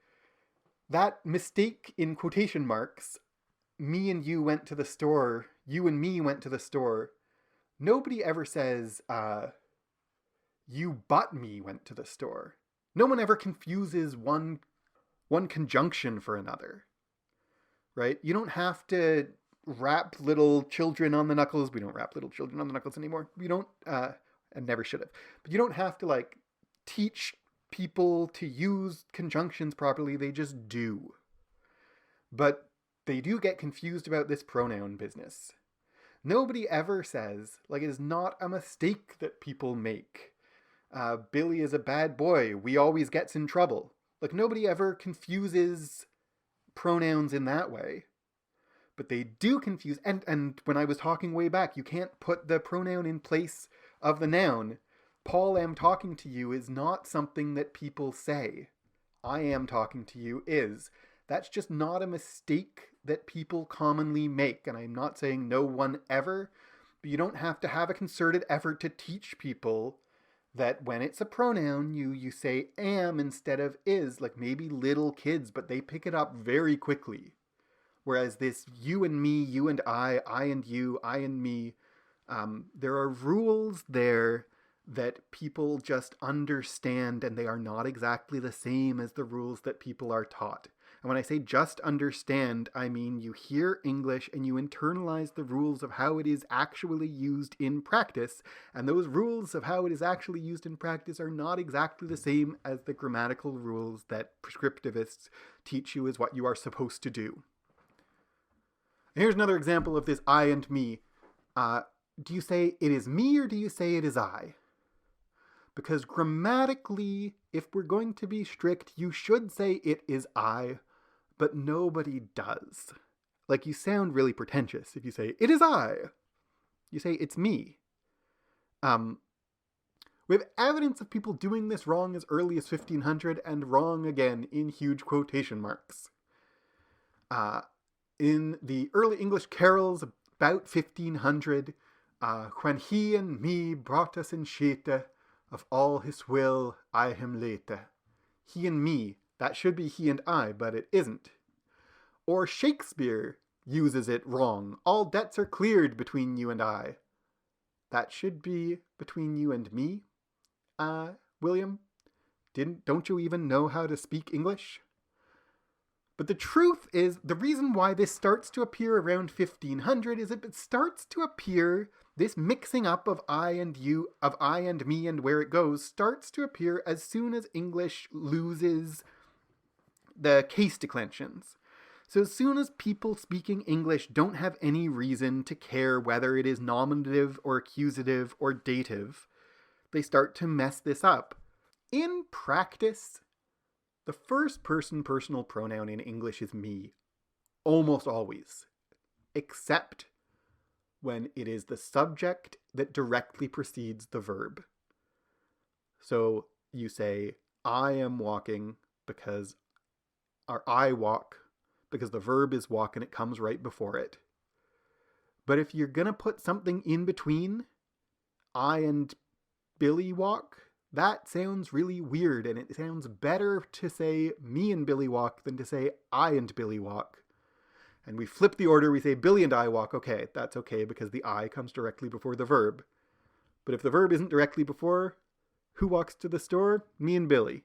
That mistake in quotation marks, me and you went to the store, you and me went to the store, nobody ever says, you but me went to the store. No one ever confuses one conjunction for another, right? You don't have to rap little children on the knuckles. We don't rap little children on the knuckles anymore. We don't, and never should have. But you don't have to teach people to use conjunctions properly. They just do. But they do get confused about this pronoun business. Nobody ever says, it is not a mistake that people make. Billy is a bad boy. We always gets in trouble. Nobody ever confuses pronouns in that way. But they do confuse, and when I was talking way back, you can't put the pronoun in place of the noun. Paul am talking to you is not something that people say. I am talking to you is. That's just not a mistake that people commonly make, and I'm not saying no one ever, but you don't have to have a concerted effort to teach people that when it's a pronoun, you say am instead of is, maybe little kids, but they pick it up very quickly. Whereas this you and me, you and I and you, I and me, there are rules there that people just understand, and they are not exactly the same as the rules that people are taught. And when I say just understand, I mean you hear English and you internalize the rules of how it is actually used in practice, and those rules of how it is actually used in practice are not exactly the same as the grammatical rules that prescriptivists teach you as what you are supposed to do. Here's another example of this I and me. Do you say it is me or do you say it is I? Because grammatically, if we're going to be strict, you should say it is I, but nobody does. You sound really pretentious if you say it is I. You say it's me. We have evidence of people doing this wrong as early as 1500 and wrong again in huge quotation marks. In the early English carols, about 1500, when he and me brought us in shete, of all his will I him late. He and me, that should be he and I, but it isn't. Or Shakespeare uses it wrong. All debts are cleared between you and I. That should be between you and me. William, don't you even know how to speak English? But the truth is, the reason why this starts to appear around 1500 is it starts to appear, this mixing up of I and you, of I and me and where it goes, starts to appear as soon as English loses the case declensions. So as soon as people speaking English don't have any reason to care whether it is nominative or accusative or dative, they start to mess this up. In practice, the first person personal pronoun in English is me, almost always, except when it is the subject that directly precedes the verb. So you say, I am walking because, or I walk, because the verb is walk and it comes right before it. But if you're going to put something in between I and Billy walk, that sounds really weird, and it sounds better to say me and Billy walk than to say I and Billy walk. And we flip the order, we say Billy and I walk. Okay, that's okay because the I comes directly before the verb. But if the verb isn't directly before, who walks to the store? Me and Billy.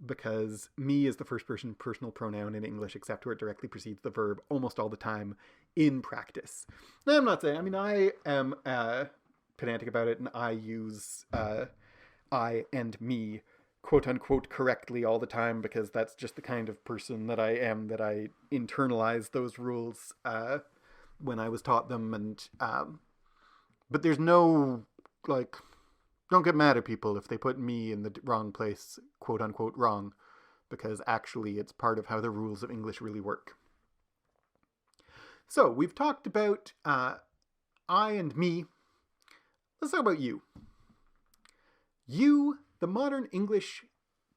Because me is the first person personal pronoun in English, except where it directly precedes the verb almost all the time in practice. Now, I'm not saying, I am pedantic about it, and I use I and me quote unquote correctly all the time because that's just the kind of person that I am, that I internalize those rules when I was taught them. And but there's no, like, don't get mad at people if they put me in the wrong place, quote unquote wrong, because actually it's part of how the rules of English really work. So we've talked about I and me. Let's talk about you. You, the modern English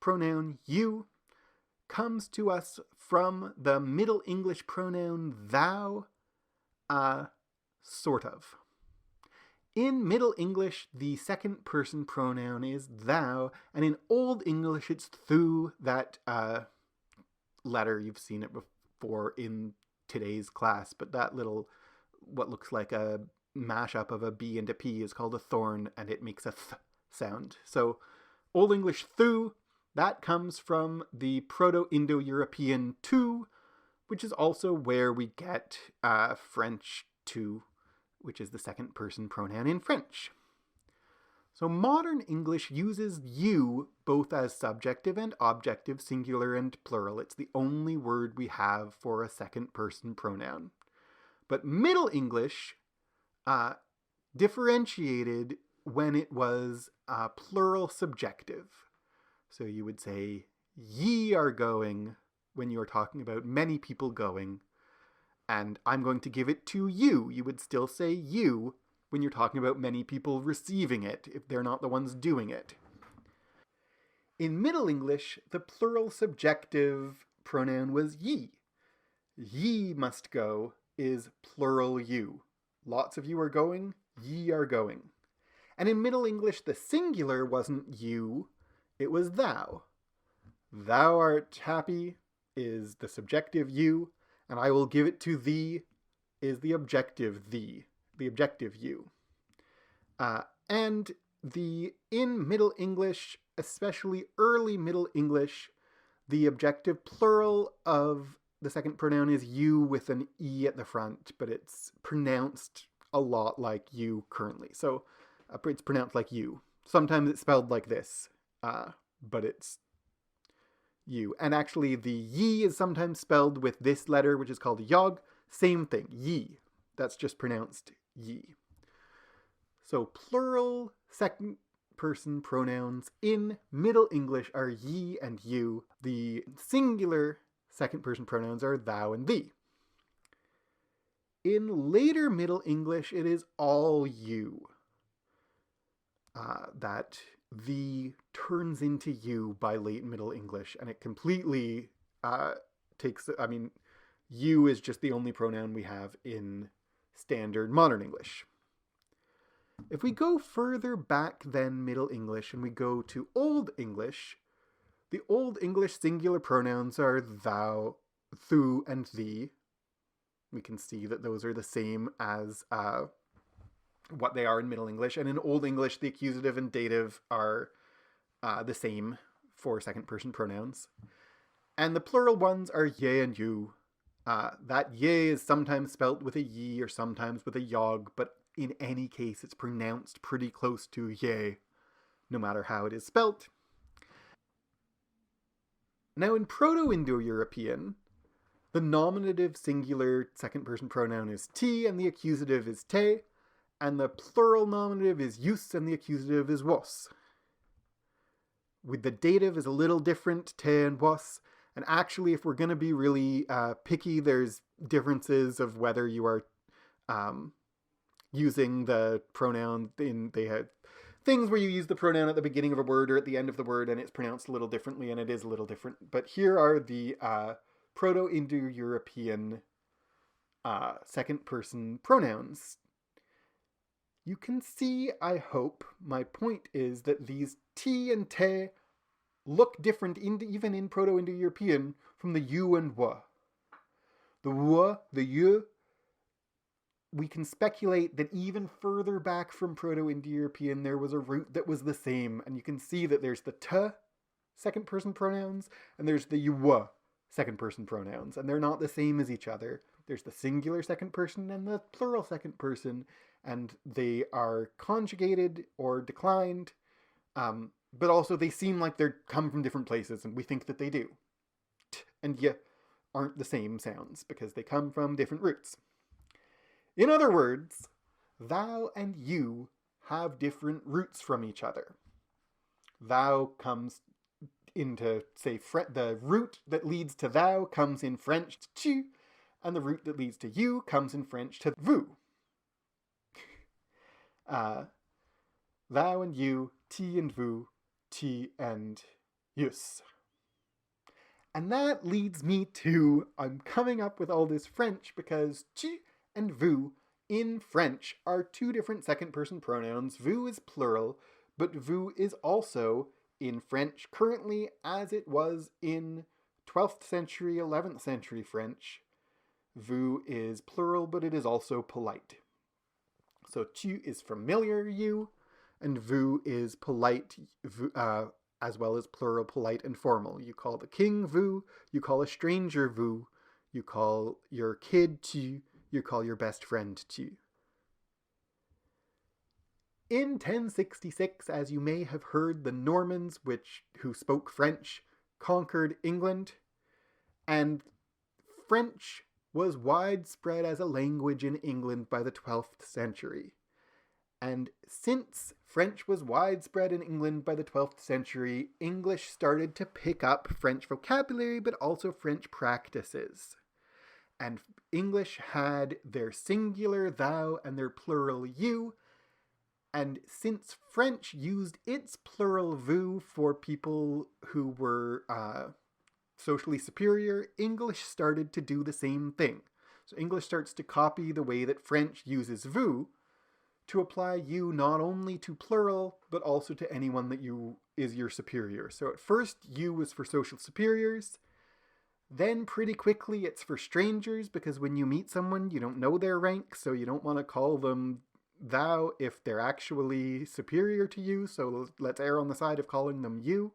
pronoun you, comes to us from the Middle English pronoun thou, sort of. In Middle English, the second person pronoun is thou, and in Old English, it's thou, that letter. You've seen it before in today's class, but that little, what looks like a mashup of a B and a P is called a thorn, and it makes a th sound. So Old English thou, that comes from the Proto-Indo-European tu, which is also where we get French tu, which is the second person pronoun in French. So modern English uses you both as subjective and objective, singular and plural. It's the only word we have for a second person pronoun. But Middle English differentiated when it was plural subjective. So you would say, ye are going when you are talking about many people going, and I'm going to give it to you. You would still say you when you're talking about many people receiving it, if they're not the ones doing it. In Middle English, the plural subjective pronoun was ye. Ye must go is plural you. Lots of you are going, ye are going. And in Middle English, the singular wasn't you, it was thou. Thou art happy is the subjective you, and I will give it to thee is the objective thee, the objective you. And in Middle English, especially early Middle English, the objective plural of the second pronoun is you with an E at the front, but it's pronounced a lot like you currently. So it's pronounced like you. Sometimes it's spelled like this, but it's you. And actually the ye is sometimes spelled with this letter, which is called yog. Same thing, ye. That's just pronounced ye. So plural second person pronouns in Middle English are ye and you. The singular second person pronouns are thou and thee. In later Middle English, it is all you. That the turns into you by late Middle English, and it completely takes, you is just the only pronoun we have in Standard Modern English. If we go further back than Middle English and we go to Old English, the Old English singular pronouns are thou, thou, and thee. We can see that those are the same as what they are in Middle English. And in Old English, the accusative and dative are the same for second person pronouns. And the plural ones are ye and you. That ye is sometimes spelt with a ye or sometimes with a yog, but in any case, it's pronounced pretty close to ye, no matter how it is spelt. Now, in Proto-Indo-European, the nominative singular second-person pronoun is ti, and the accusative is te, and the plural nominative is jus, and the accusative is was. With the dative is a little different, te and was, and actually, if we're going to be really picky, there's differences of whether you are using the pronoun they have things where you use the pronoun at the beginning of a word or at the end of the word and it's pronounced a little differently, and it is a little different. But here are the Proto-Indo-European second person pronouns. You can see, I hope, my point is that these ti and te look different even in Proto-Indo-European from the you and wa. The wa, the you, we can speculate that even further back from Proto-Indo-European, there was a root that was the same. And you can see that there's the t second person pronouns and there's the you second person pronouns. And they're not the same as each other. There's the singular second person and the plural second person. And they are conjugated or declined. But also they seem like they come from different places, and we think that they do. T and y aren't the same sounds because they come from different roots. In other words, thou and you have different roots from each other. Thou comes into, say, the root that leads to thou comes in French to tu, and the root that leads to you comes in French to vous. Thou and you, ti and vous, ti and jus. And that leads me to, I'm coming up with all this French because tu and vous in French are two different second person pronouns. Vous is plural, but vous is also in French currently, as it was in 12th century, 11th century French. Vous is plural, but it is also polite. So tu is familiar you, and vous is polite, as well as plural, polite, and formal. You call the king vous, you call a stranger vous, you call your kid tu, you call your best friend tu. In 1066, as you may have heard, the Normans, who spoke French, conquered England, and French was widespread as a language in England by the 12th century. And since French was widespread in England by the 12th century, English started to pick up French vocabulary, but also French practices. And English had their singular thou and their plural you. And since French used its plural vous for people who were socially superior, English started to do the same thing. So English starts to copy the way that French uses vous to apply you not only to plural, but also to anyone that is your superior. So at first, you was for social superiors. Then pretty quickly, it's for strangers, because when you meet someone, you don't know their rank, so you don't want to call them thou if they're actually superior to you. So let's err on the side of calling them you.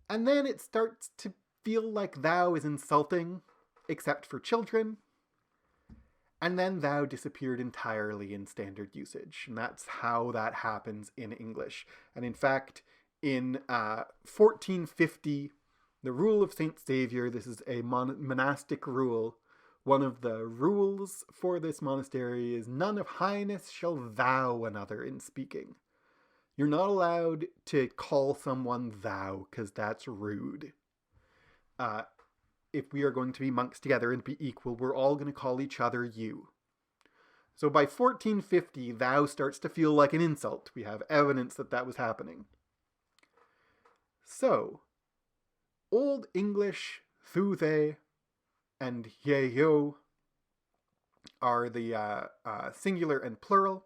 And then it starts to feel like thou is insulting, except for children. And then thou disappeared entirely in standard usage. And that's how that happens in English. And in fact, in 1450, the rule of St. Xavier, this is a monastic rule. One of the rules for this monastery is none of highness shall thou another in speaking. You're not allowed to call someone thou, because that's rude. If we are going to be monks together and be equal, we're all going to call each other you. So by 1450, thou starts to feel like an insult. We have evidence that that was happening. So, Old English, thu they, and ye yo, are the singular and plural.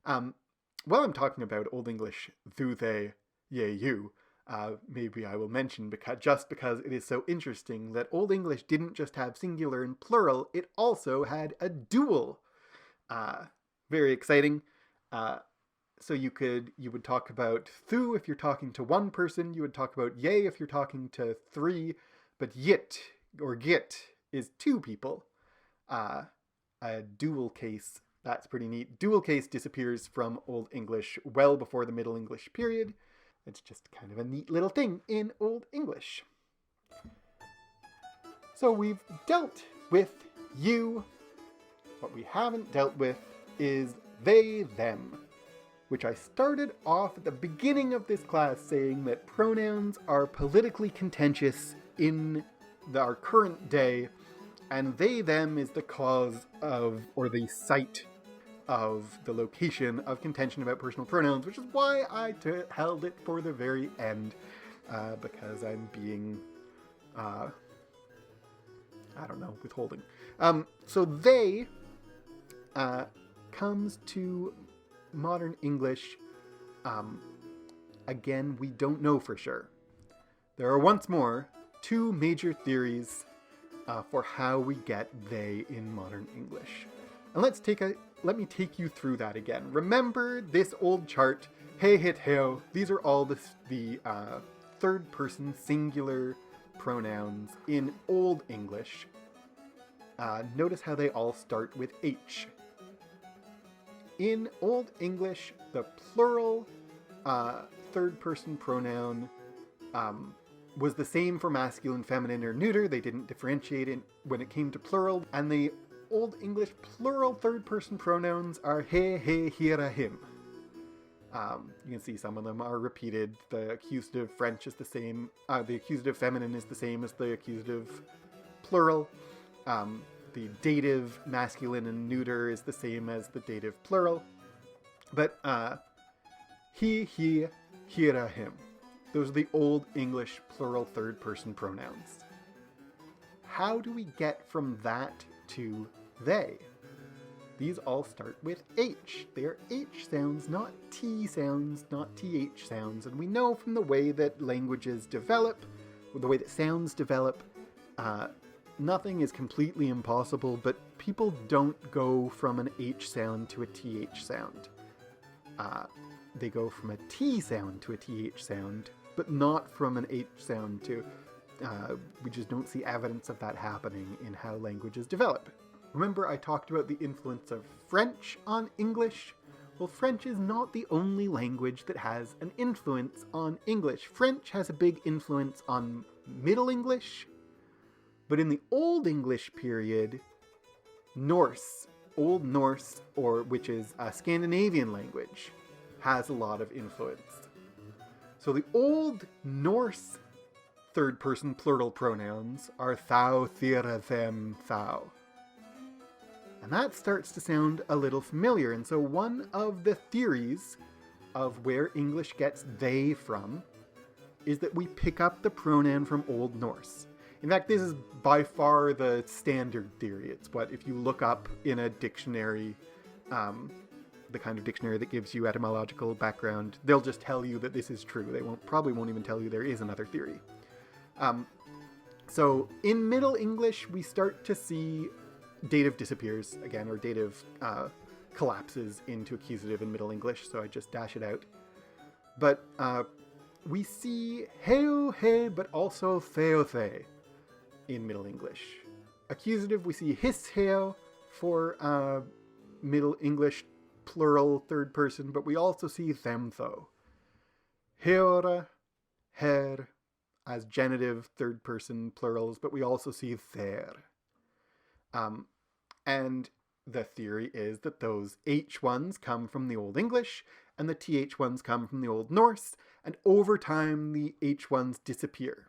While I'm talking about Old English thou, they, ye, you, maybe I will mention, just because it is so interesting, that Old English didn't just have singular and plural, it also had a dual. Very exciting. So you would talk about thou if you're talking to one person, you would talk about ye if you're talking to three, but yit or git is two people. A dual case, that's pretty neat. Dual case disappears from Old English well before the Middle English period. It's just kind of a neat little thing in Old English. So we've dealt with you. What we haven't dealt with is they, them, which I started off at the beginning of this class saying that pronouns are politically contentious in our current day, and they, them is the cause of, or the site of, the location of contention about personal pronouns, which is why I held it for the very end, because I'm being, I don't know, withholding. So they comes to modern English. Again, we don't know for sure. There are once more two major theories for how we get they in modern English. And let me take you through that again. Remember this old chart, hey, hit, heo. These are all the third person singular pronouns in Old English. Notice how they all start with H. In Old English, the plural third person pronoun was the same for masculine, feminine, or neuter. They didn't differentiate it when it came to plural. And the Old English plural third person pronouns are he, hira, him. You can see some of them are repeated. The accusative French is the same. The accusative feminine is the same as the accusative plural. The dative masculine and neuter is the same as the dative plural. But he, hira, him. Those are the Old English plural third person pronouns. How do we get from that to they? These all start with H. They are H sounds, not T sounds, not TH sounds. And we know from the way that languages develop, or the way that sounds develop, nothing is completely impossible, but people don't go from an H sound to a TH sound. They go from a T sound to a TH sound, but not from an H sound to... we just don't see evidence of that happening in how languages develop. Remember I talked about the influence of French on English? Well, French is not the only language that has an influence on English. French has a big influence on Middle English, but in the Old English period, Norse, Old Norse, which is a Scandinavian language, has a lot of influence. So the Old Norse third person plural pronouns are thou, thera, them, thou. And that starts to sound a little familiar. And so one of the theories of where English gets they from is that we pick up the pronoun from Old Norse. In fact, this is by far the standard theory. It's what, if you look up in a dictionary, the kind of dictionary that gives you etymological background, they'll just tell you that this is true. They probably won't even tell you there is another theory. So in Middle English, we start to see dative disappears again, or dative collapses into accusative in Middle English. So I just dash it out. But we see heu, he, but also theo, the in Middle English. Accusative, we see his, heo for Middle English plural third person, but we also see them, though. Heora, her, as genitive third person plurals, but we also see there. And the theory is that those H ones come from the Old English and the TH ones come from the Old Norse, and over time the H ones disappear.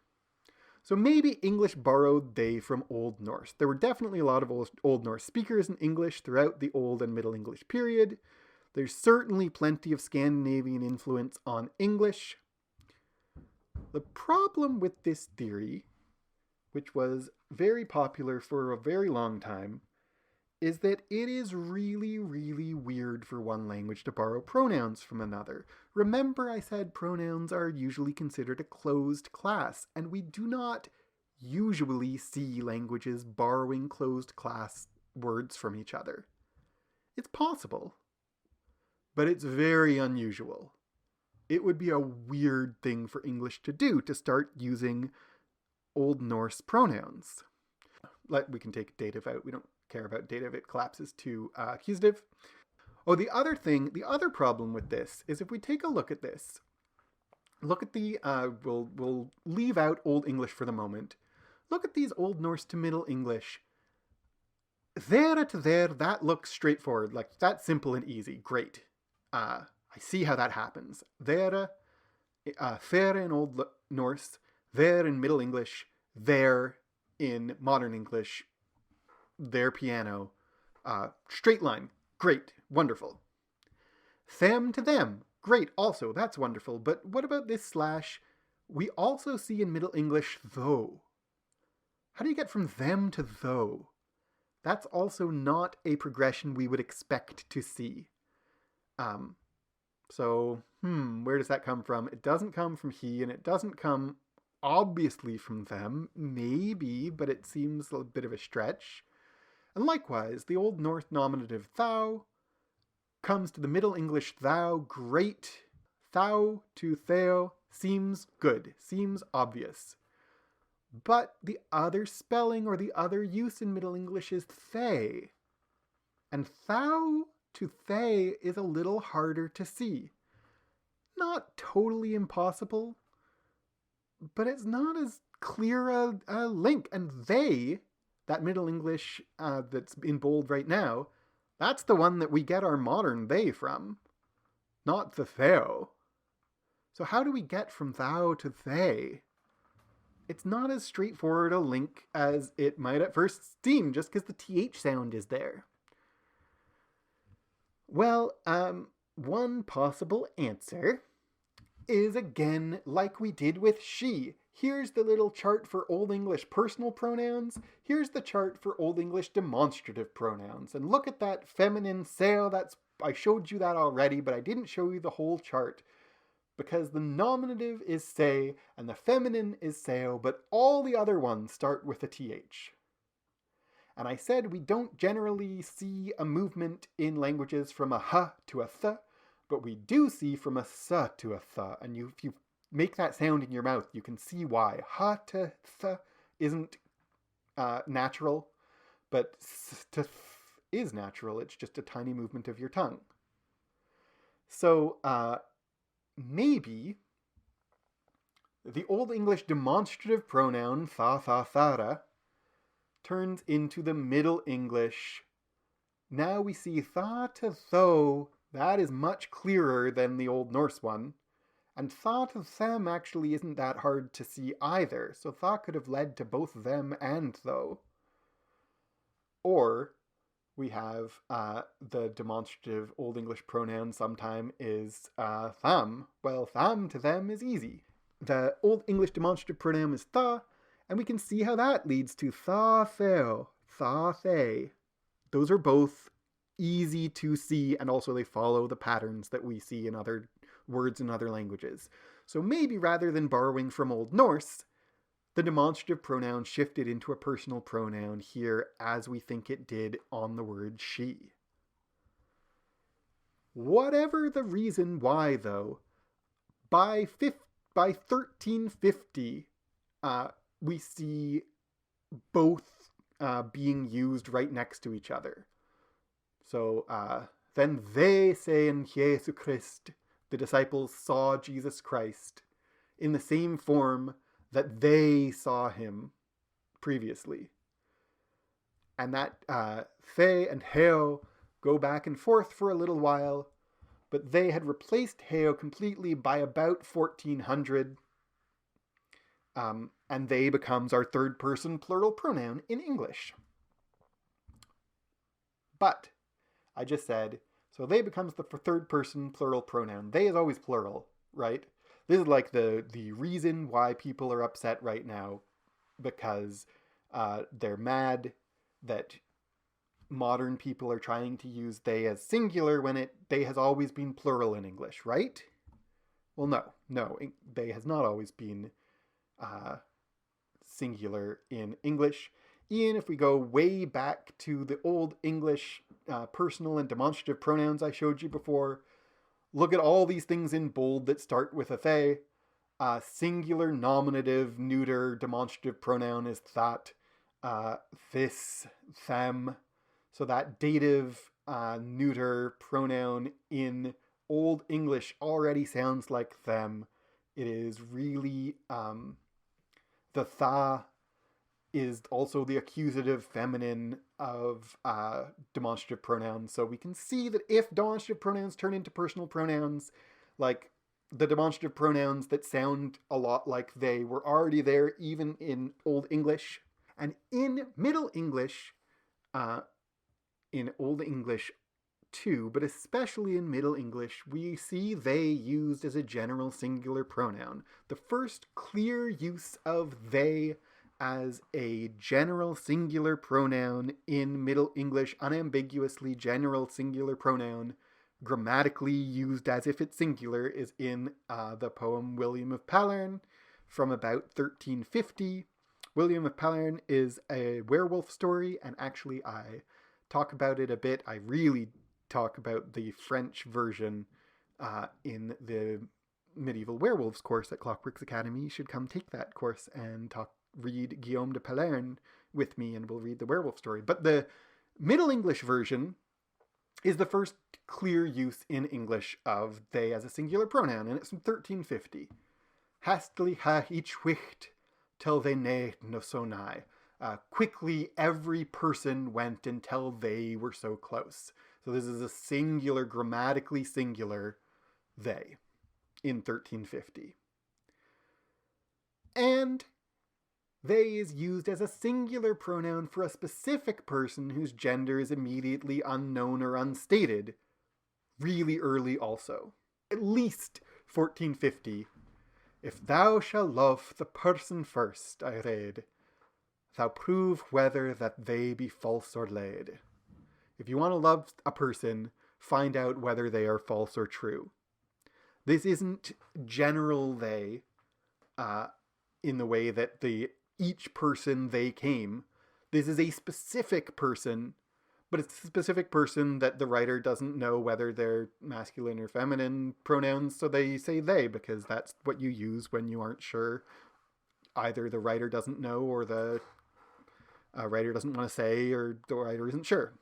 So maybe English borrowed they from Old Norse. There were definitely a lot of Old Norse speakers in English throughout the Old and Middle English period. There's certainly plenty of Scandinavian influence on English. The problem with this theory, which was very popular for a very long time, is that it is really, really weird for one language to borrow pronouns from another. Remember, I said pronouns are usually considered a closed class, and we do not usually see languages borrowing closed class words from each other. It's possible, but it's very unusual. It would be a weird thing for English to do, to start using Old Norse pronouns. We can take dative out. We don't care about dative. It collapses to accusative. Oh, the other problem with this is if we take a look at this, look at the, we'll leave out Old English for the moment. Look at these Old Norse to Middle English. There to there, that looks straightforward. Like, that's simple and easy. Great. I see how that happens. There in Old Norse, there in Middle English, there in Modern English, their piano, straight line, great, wonderful. Them to them, great, also, that's wonderful. But what about this slash? We also see in Middle English, though. How do you get from them to though? That's also not a progression we would expect to see. So, where does that come from? It doesn't come from he, and it doesn't come obviously from them, maybe, but it seems a bit of a stretch. And likewise, the Old Norse nominative thou comes to the Middle English thou, great. Thou to theo seems good, seems obvious. But the other spelling or the other use in Middle English is they. And thou to they is a little harder to see. Not totally impossible, but it's not as clear a link. And they, that Middle English that's in bold right now, that's the one that we get our modern they from, not the thou. So how do we get from thou to they? It's not as straightforward a link as it might at first seem, just because the th sound is there. Well, one possible answer is, again, like we did with she. Here's the little chart for Old English personal pronouns. Here's the chart for Old English demonstrative pronouns. And look at that feminine sail. I showed you that already, but I didn't show you the whole chart. Because the nominative is say, and the feminine is sail, but all the other ones start with a th. And I said we don't generally see a movement in languages from a h to a th, but we do see from a s to a th. And if you make that sound in your mouth, you can see why. H to th isn't natural, but s to th is natural. It's just a tiny movement of your tongue. So maybe the Old English demonstrative pronoun tha, tha, thara turns into the Middle English. Now we see tha to tho. That is much clearer than the Old Norse one. And tha to them actually isn't that hard to see either. So tha could have led to both them and tho. Or we have the demonstrative Old English pronoun sometime is tham. Well, tham to them is easy. The Old English demonstrative pronoun is tha, and we can see how that leads to tha theo, tha they. Those are both easy to see, and also they follow the patterns that we see in other words in other languages. So maybe rather than borrowing from Old Norse, the demonstrative pronoun shifted into a personal pronoun here as we think it did on the word she. Whatever the reason why, though, by 1350, we see both being used right next to each other. So then they say in Jesu Christ, the disciples saw Jesus Christ in the same form that they saw him previously. And that the and heo go back and forth for a little while, but they had replaced heo completely by about 1400. And they becomes our third person plural pronoun in English. But I just said, so they becomes the third person plural pronoun. They is always plural, right? This is like the reason why people are upset right now, because they're mad that modern people are trying to use they as singular when they has always been plural in English, right? Well, no, they has not always been singular in English. Ian, if we go way back to the Old English personal and demonstrative pronouns I showed you before, look at all these things in bold that start with a they. Singular, nominative, neuter, demonstrative pronoun is that, this, them. So that dative, neuter pronoun in Old English already sounds like them. It is really, the tha is also the accusative feminine of demonstrative pronouns. So we can see that if demonstrative pronouns turn into personal pronouns, like the demonstrative pronouns that sound a lot like they were already there even in Old English. And in Middle English, in Old English too, but especially in Middle English, we see they used as a general singular pronoun. The first clear use of they as a general singular pronoun in Middle English, unambiguously general singular pronoun, grammatically used as if it's singular, is in the poem William of Pallern from about 1350. William of Pallern is a werewolf story, and actually I talk about it a bit. I really talk about the French version in the Medieval Werewolves course at Clockworks Academy. You should come take that course and read Guillaume de Pallern with me, and we'll read the werewolf story. But the Middle English version is the first clear use in English of they as a singular pronoun, and it's from 1350. Hastily ha each wicht till they ne no so nigh. Quickly every person went until they were so close. So this is a singular, grammatically singular they in 1350. And they is used as a singular pronoun for a specific person whose gender is immediately unknown or unstated, really early also. At least 1450. If thou shall love the person first, I read, thou prove whether that they be false or laid. If you want to love a person, find out whether they are false or true. This isn't general they in the way that each person they came. This is a specific person, but it's a specific person that the writer doesn't know whether they're masculine or feminine pronouns, so they say they, because that's what you use when you aren't sure. Either the writer doesn't know, or the writer doesn't want to say, or the writer isn't sure.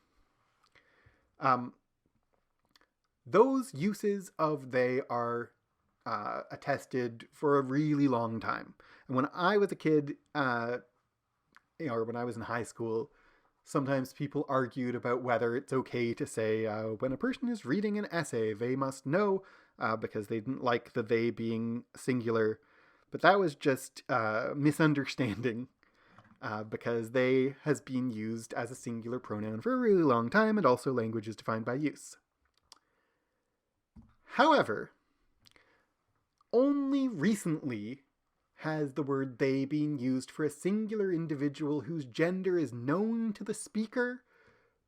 Those uses of they are attested for a really long time. And when I was a kid, or when I was in high school, sometimes people argued about whether it's okay to say when a person is reading an essay, they must know, because they didn't like the they being singular. But that was just misunderstanding, because they has been used as a singular pronoun for a really long time, and also language is defined by use. However, only recently has the word they been used for a singular individual whose gender is known to the speaker,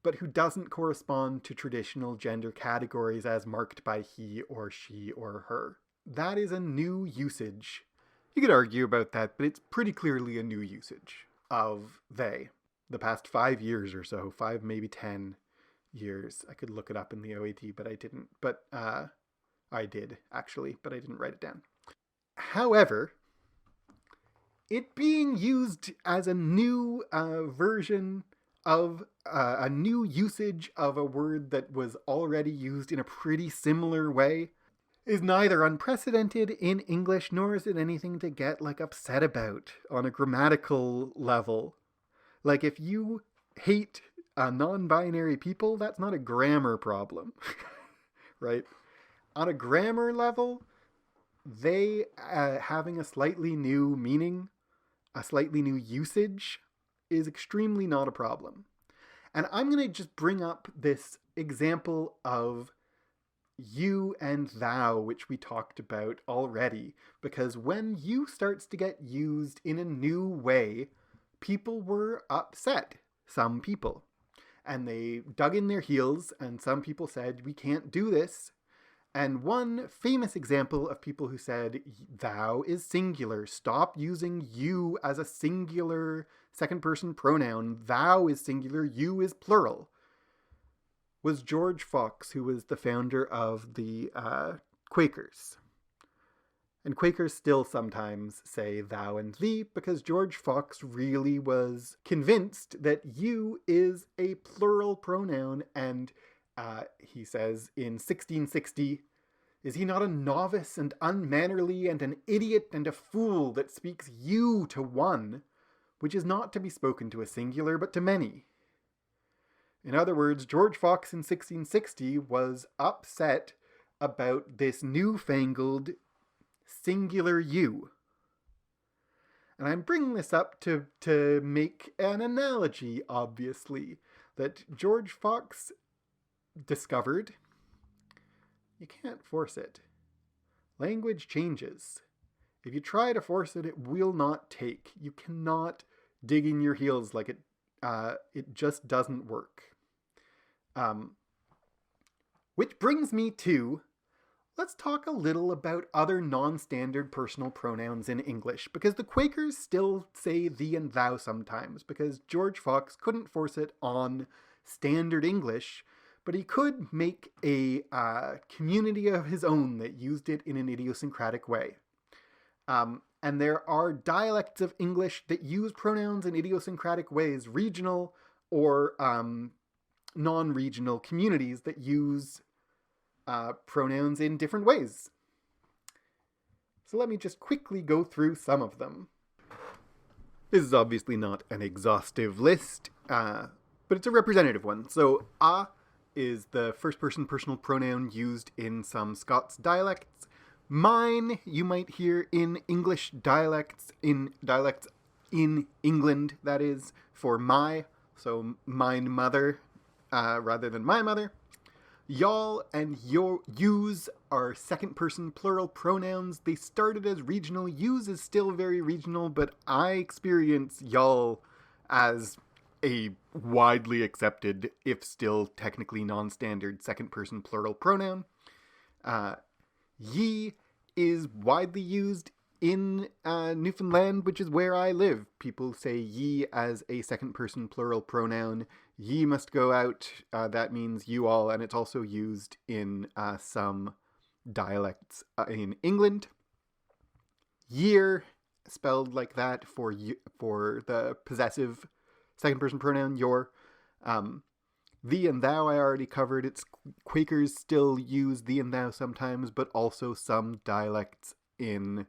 but who doesn't correspond to traditional gender categories as marked by he or she or her. That is a new usage. You could argue about that, but it's pretty clearly a new usage of they. The past 5 years or so, 5, maybe 10 years. I could look it up in the OAT, but I didn't. But I did, actually, but I didn't write it down. However, it being used as a new version of a new usage of a word that was already used in a pretty similar way is neither unprecedented in English, nor is it anything to get upset about on a grammatical level. Like, if you hate non-binary people, that's not a grammar problem, right? On a grammar level, they having a slightly new meaning, a slightly new usage, is extremely not a problem. And I'm going to just bring up this example of you and thou, which we talked about already, because when you starts to get used in a new way, people were upset. Some people. And they dug in their heels, and some people said, we can't do this. And one famous example of people who said, thou is singular, stop using you as a singular second-person pronoun, thou is singular, you is plural, was George Fox, who was the founder of the Quakers. And Quakers still sometimes say thou and thee because George Fox really was convinced that you is a plural pronoun. And he says in 1660, is he not a novice and unmannerly and an idiot and a fool that speaks you to one, which is not to be spoken to a singular but to many? In other words, George Fox in 1660 was upset about this newfangled singular you. And I'm bringing this up to make an analogy, obviously, that George Fox discovered. You can't force it. Language changes. If you try to force it, it will not take. You cannot dig in your heels like it just doesn't work. Which brings me to, let's talk a little about other non-standard personal pronouns in English, because the Quakers still say thee and thou sometimes, because George Fox couldn't force it on standard English, but he could make a community of his own that used it in an idiosyncratic way. And there are dialects of English that use pronouns in idiosyncratic ways, regional or non-regional communities that use pronouns in different ways. So let me just quickly go through some of them. This is obviously not an exhaustive list, but it's a representative one. So, a is the first-person personal pronoun used in some Scots dialects. Mine, you might hear in English dialects in England, that is, for my, so mine mother, rather than my mother. Y'all and yous are second-person plural pronouns. They started as regional. Yous is still very regional, but I experience y'all as a widely accepted, if still technically non-standard, second-person plural pronoun. Ye is widely used in Newfoundland, which is where I live. People say ye as a second-person plural pronoun. Ye must go out. That means you all, and it's also used in some dialects in England. Year, spelled like that for the possessive second-person pronoun, your. Thee and thou I already covered. It's Quakers still use thee and thou sometimes, but also some dialects in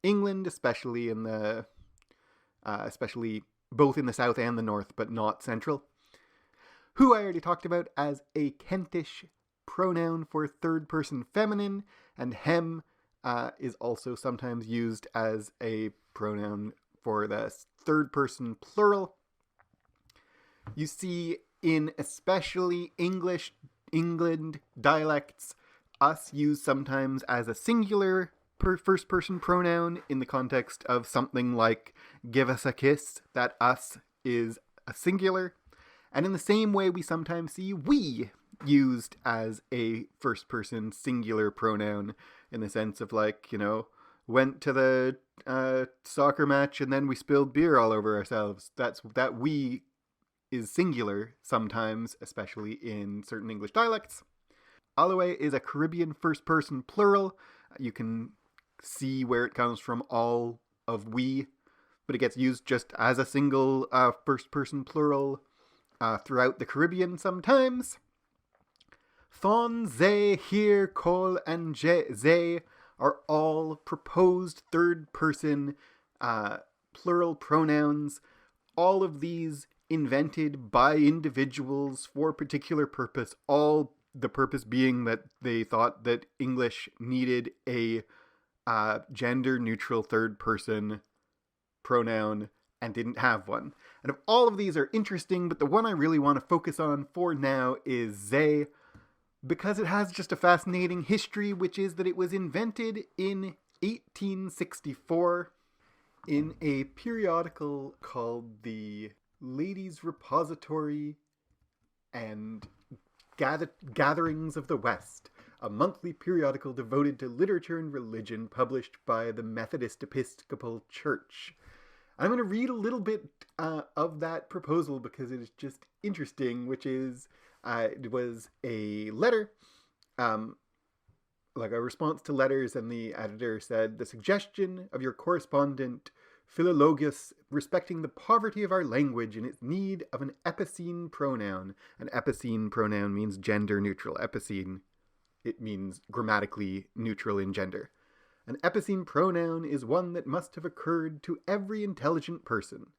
England, especially both in the south and the north, but not central. Who I already talked about as a Kentish pronoun for third-person feminine, and hem is also sometimes used as a pronoun for the third-person plural. You see in especially England dialects, us used sometimes as a singular first-person pronoun in the context of something like give us a kiss. That us is a singular. And in the same way, we sometimes see we used as a first-person singular pronoun in the sense of like, went to the soccer match and then we spilled beer all over ourselves. That we is singular sometimes, especially in certain English dialects. Alloy is a Caribbean first-person plural. You can see where it comes from, all of we, but it gets used just as a single first-person plural throughout the Caribbean sometimes. Thon, they, here, col, and they are all proposed third-person plural pronouns. All of these invented by individuals for a particular purpose, all the purpose being that they thought that English needed a gender-neutral third-person pronoun and didn't have one. And if all of these are interesting, but the one I really want to focus on for now is they, because it has just a fascinating history, which is that it was invented in 1864 in a periodical called the Ladies' Repository and Gatherings of the West, a monthly periodical devoted to literature and religion published by the Methodist Episcopal Church. I'm going to read a little bit of that proposal because it is just interesting, which is, it was a letter, like a response to letters, and the editor said, "The suggestion of your correspondent Philologus respecting the poverty of our language and its need of an epicene pronoun." An epicene pronoun means gender neutral. Epicene, it means grammatically neutral in gender. An epicene pronoun is one that must have occurred to every intelligent person.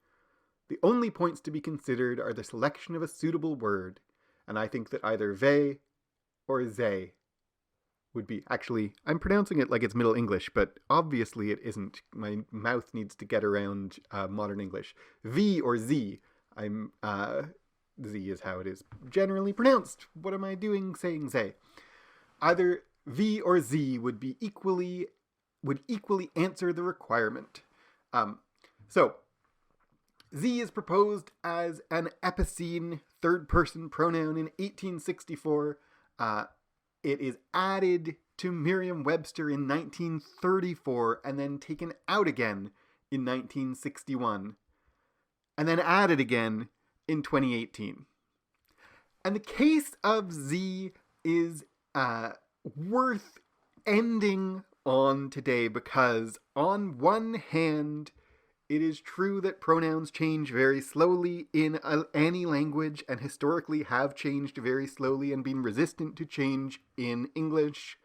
The only points to be considered are the selection of a suitable word, and I think that either "they" or "they" would be. Actually, I'm pronouncing it like it's Middle English, but obviously it isn't. My mouth needs to get around modern English. "V" or "z." Z is how it is generally pronounced. What am I doing saying "they"? Either "v" or "z" would equally answer the requirement. So, "z" is proposed as an epicene third-person pronoun in 1864. It is added to Merriam-Webster in 1934 and then taken out again in 1961 and then added again in 2018. And the case of "z" is worth ending on today because on one hand, it is true that pronouns change very slowly in any language and historically have changed very slowly and been resistant to change in English.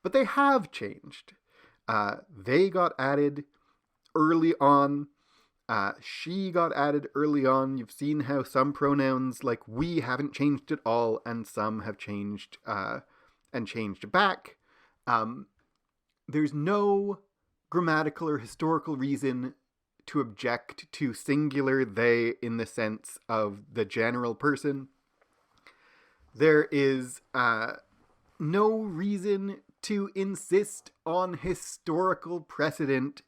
But they have changed. They got added early on. She got added early on. You've seen how some pronouns like "we" haven't changed at all and some have changed and changed back. There's no grammatical or historical reason to object to singular "they" in the sense of the general person. There is no reason to insist on historical precedent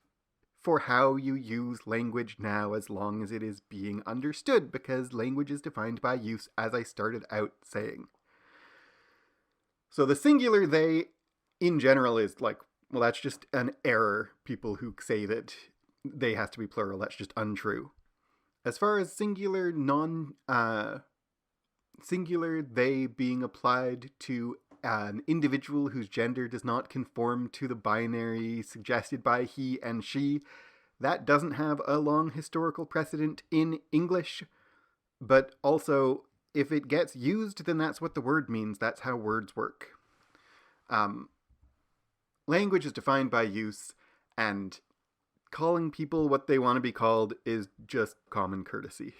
for how you use language now as long as it is being understood, because language is defined by use, as I started out saying. So the singular "they" in general is like, well, that's just an error. People who say that "they" has to be plural, that's just untrue. As far as singular "they" being applied to an individual whose gender does not conform to the binary suggested by he and she, that doesn't have a long historical precedent in English, but also if it gets used, then that's what the word means. That's how words work. Language is defined by use, and calling people what they want to be called is just common courtesy.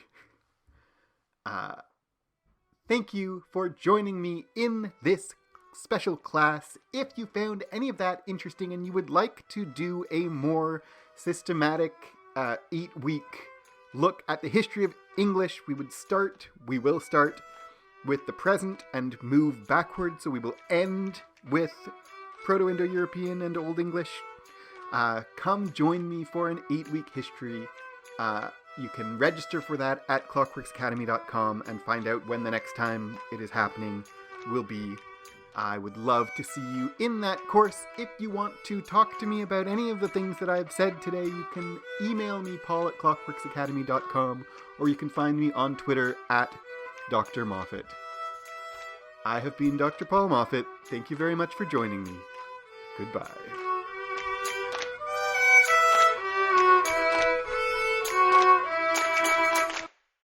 Thank you for joining me in this special class. If you found any of that interesting and you would like to do a more systematic 8-week look at the history of English, we will start with the present and move backward. So we will end with Proto-Indo-European and Old English. Come join me for an 8-week history. You can register for that at clockworksacademy.com and find out when the next time it is happening will be. I would love to see you in that course. If you want to talk to me about any of the things that I've said today, you can email me, paul@clockworksacademy.com, or you can find me on Twitter at Dr. Moffat. I have been Dr. Paul Moffat. Thank you very much for joining me. Goodbye.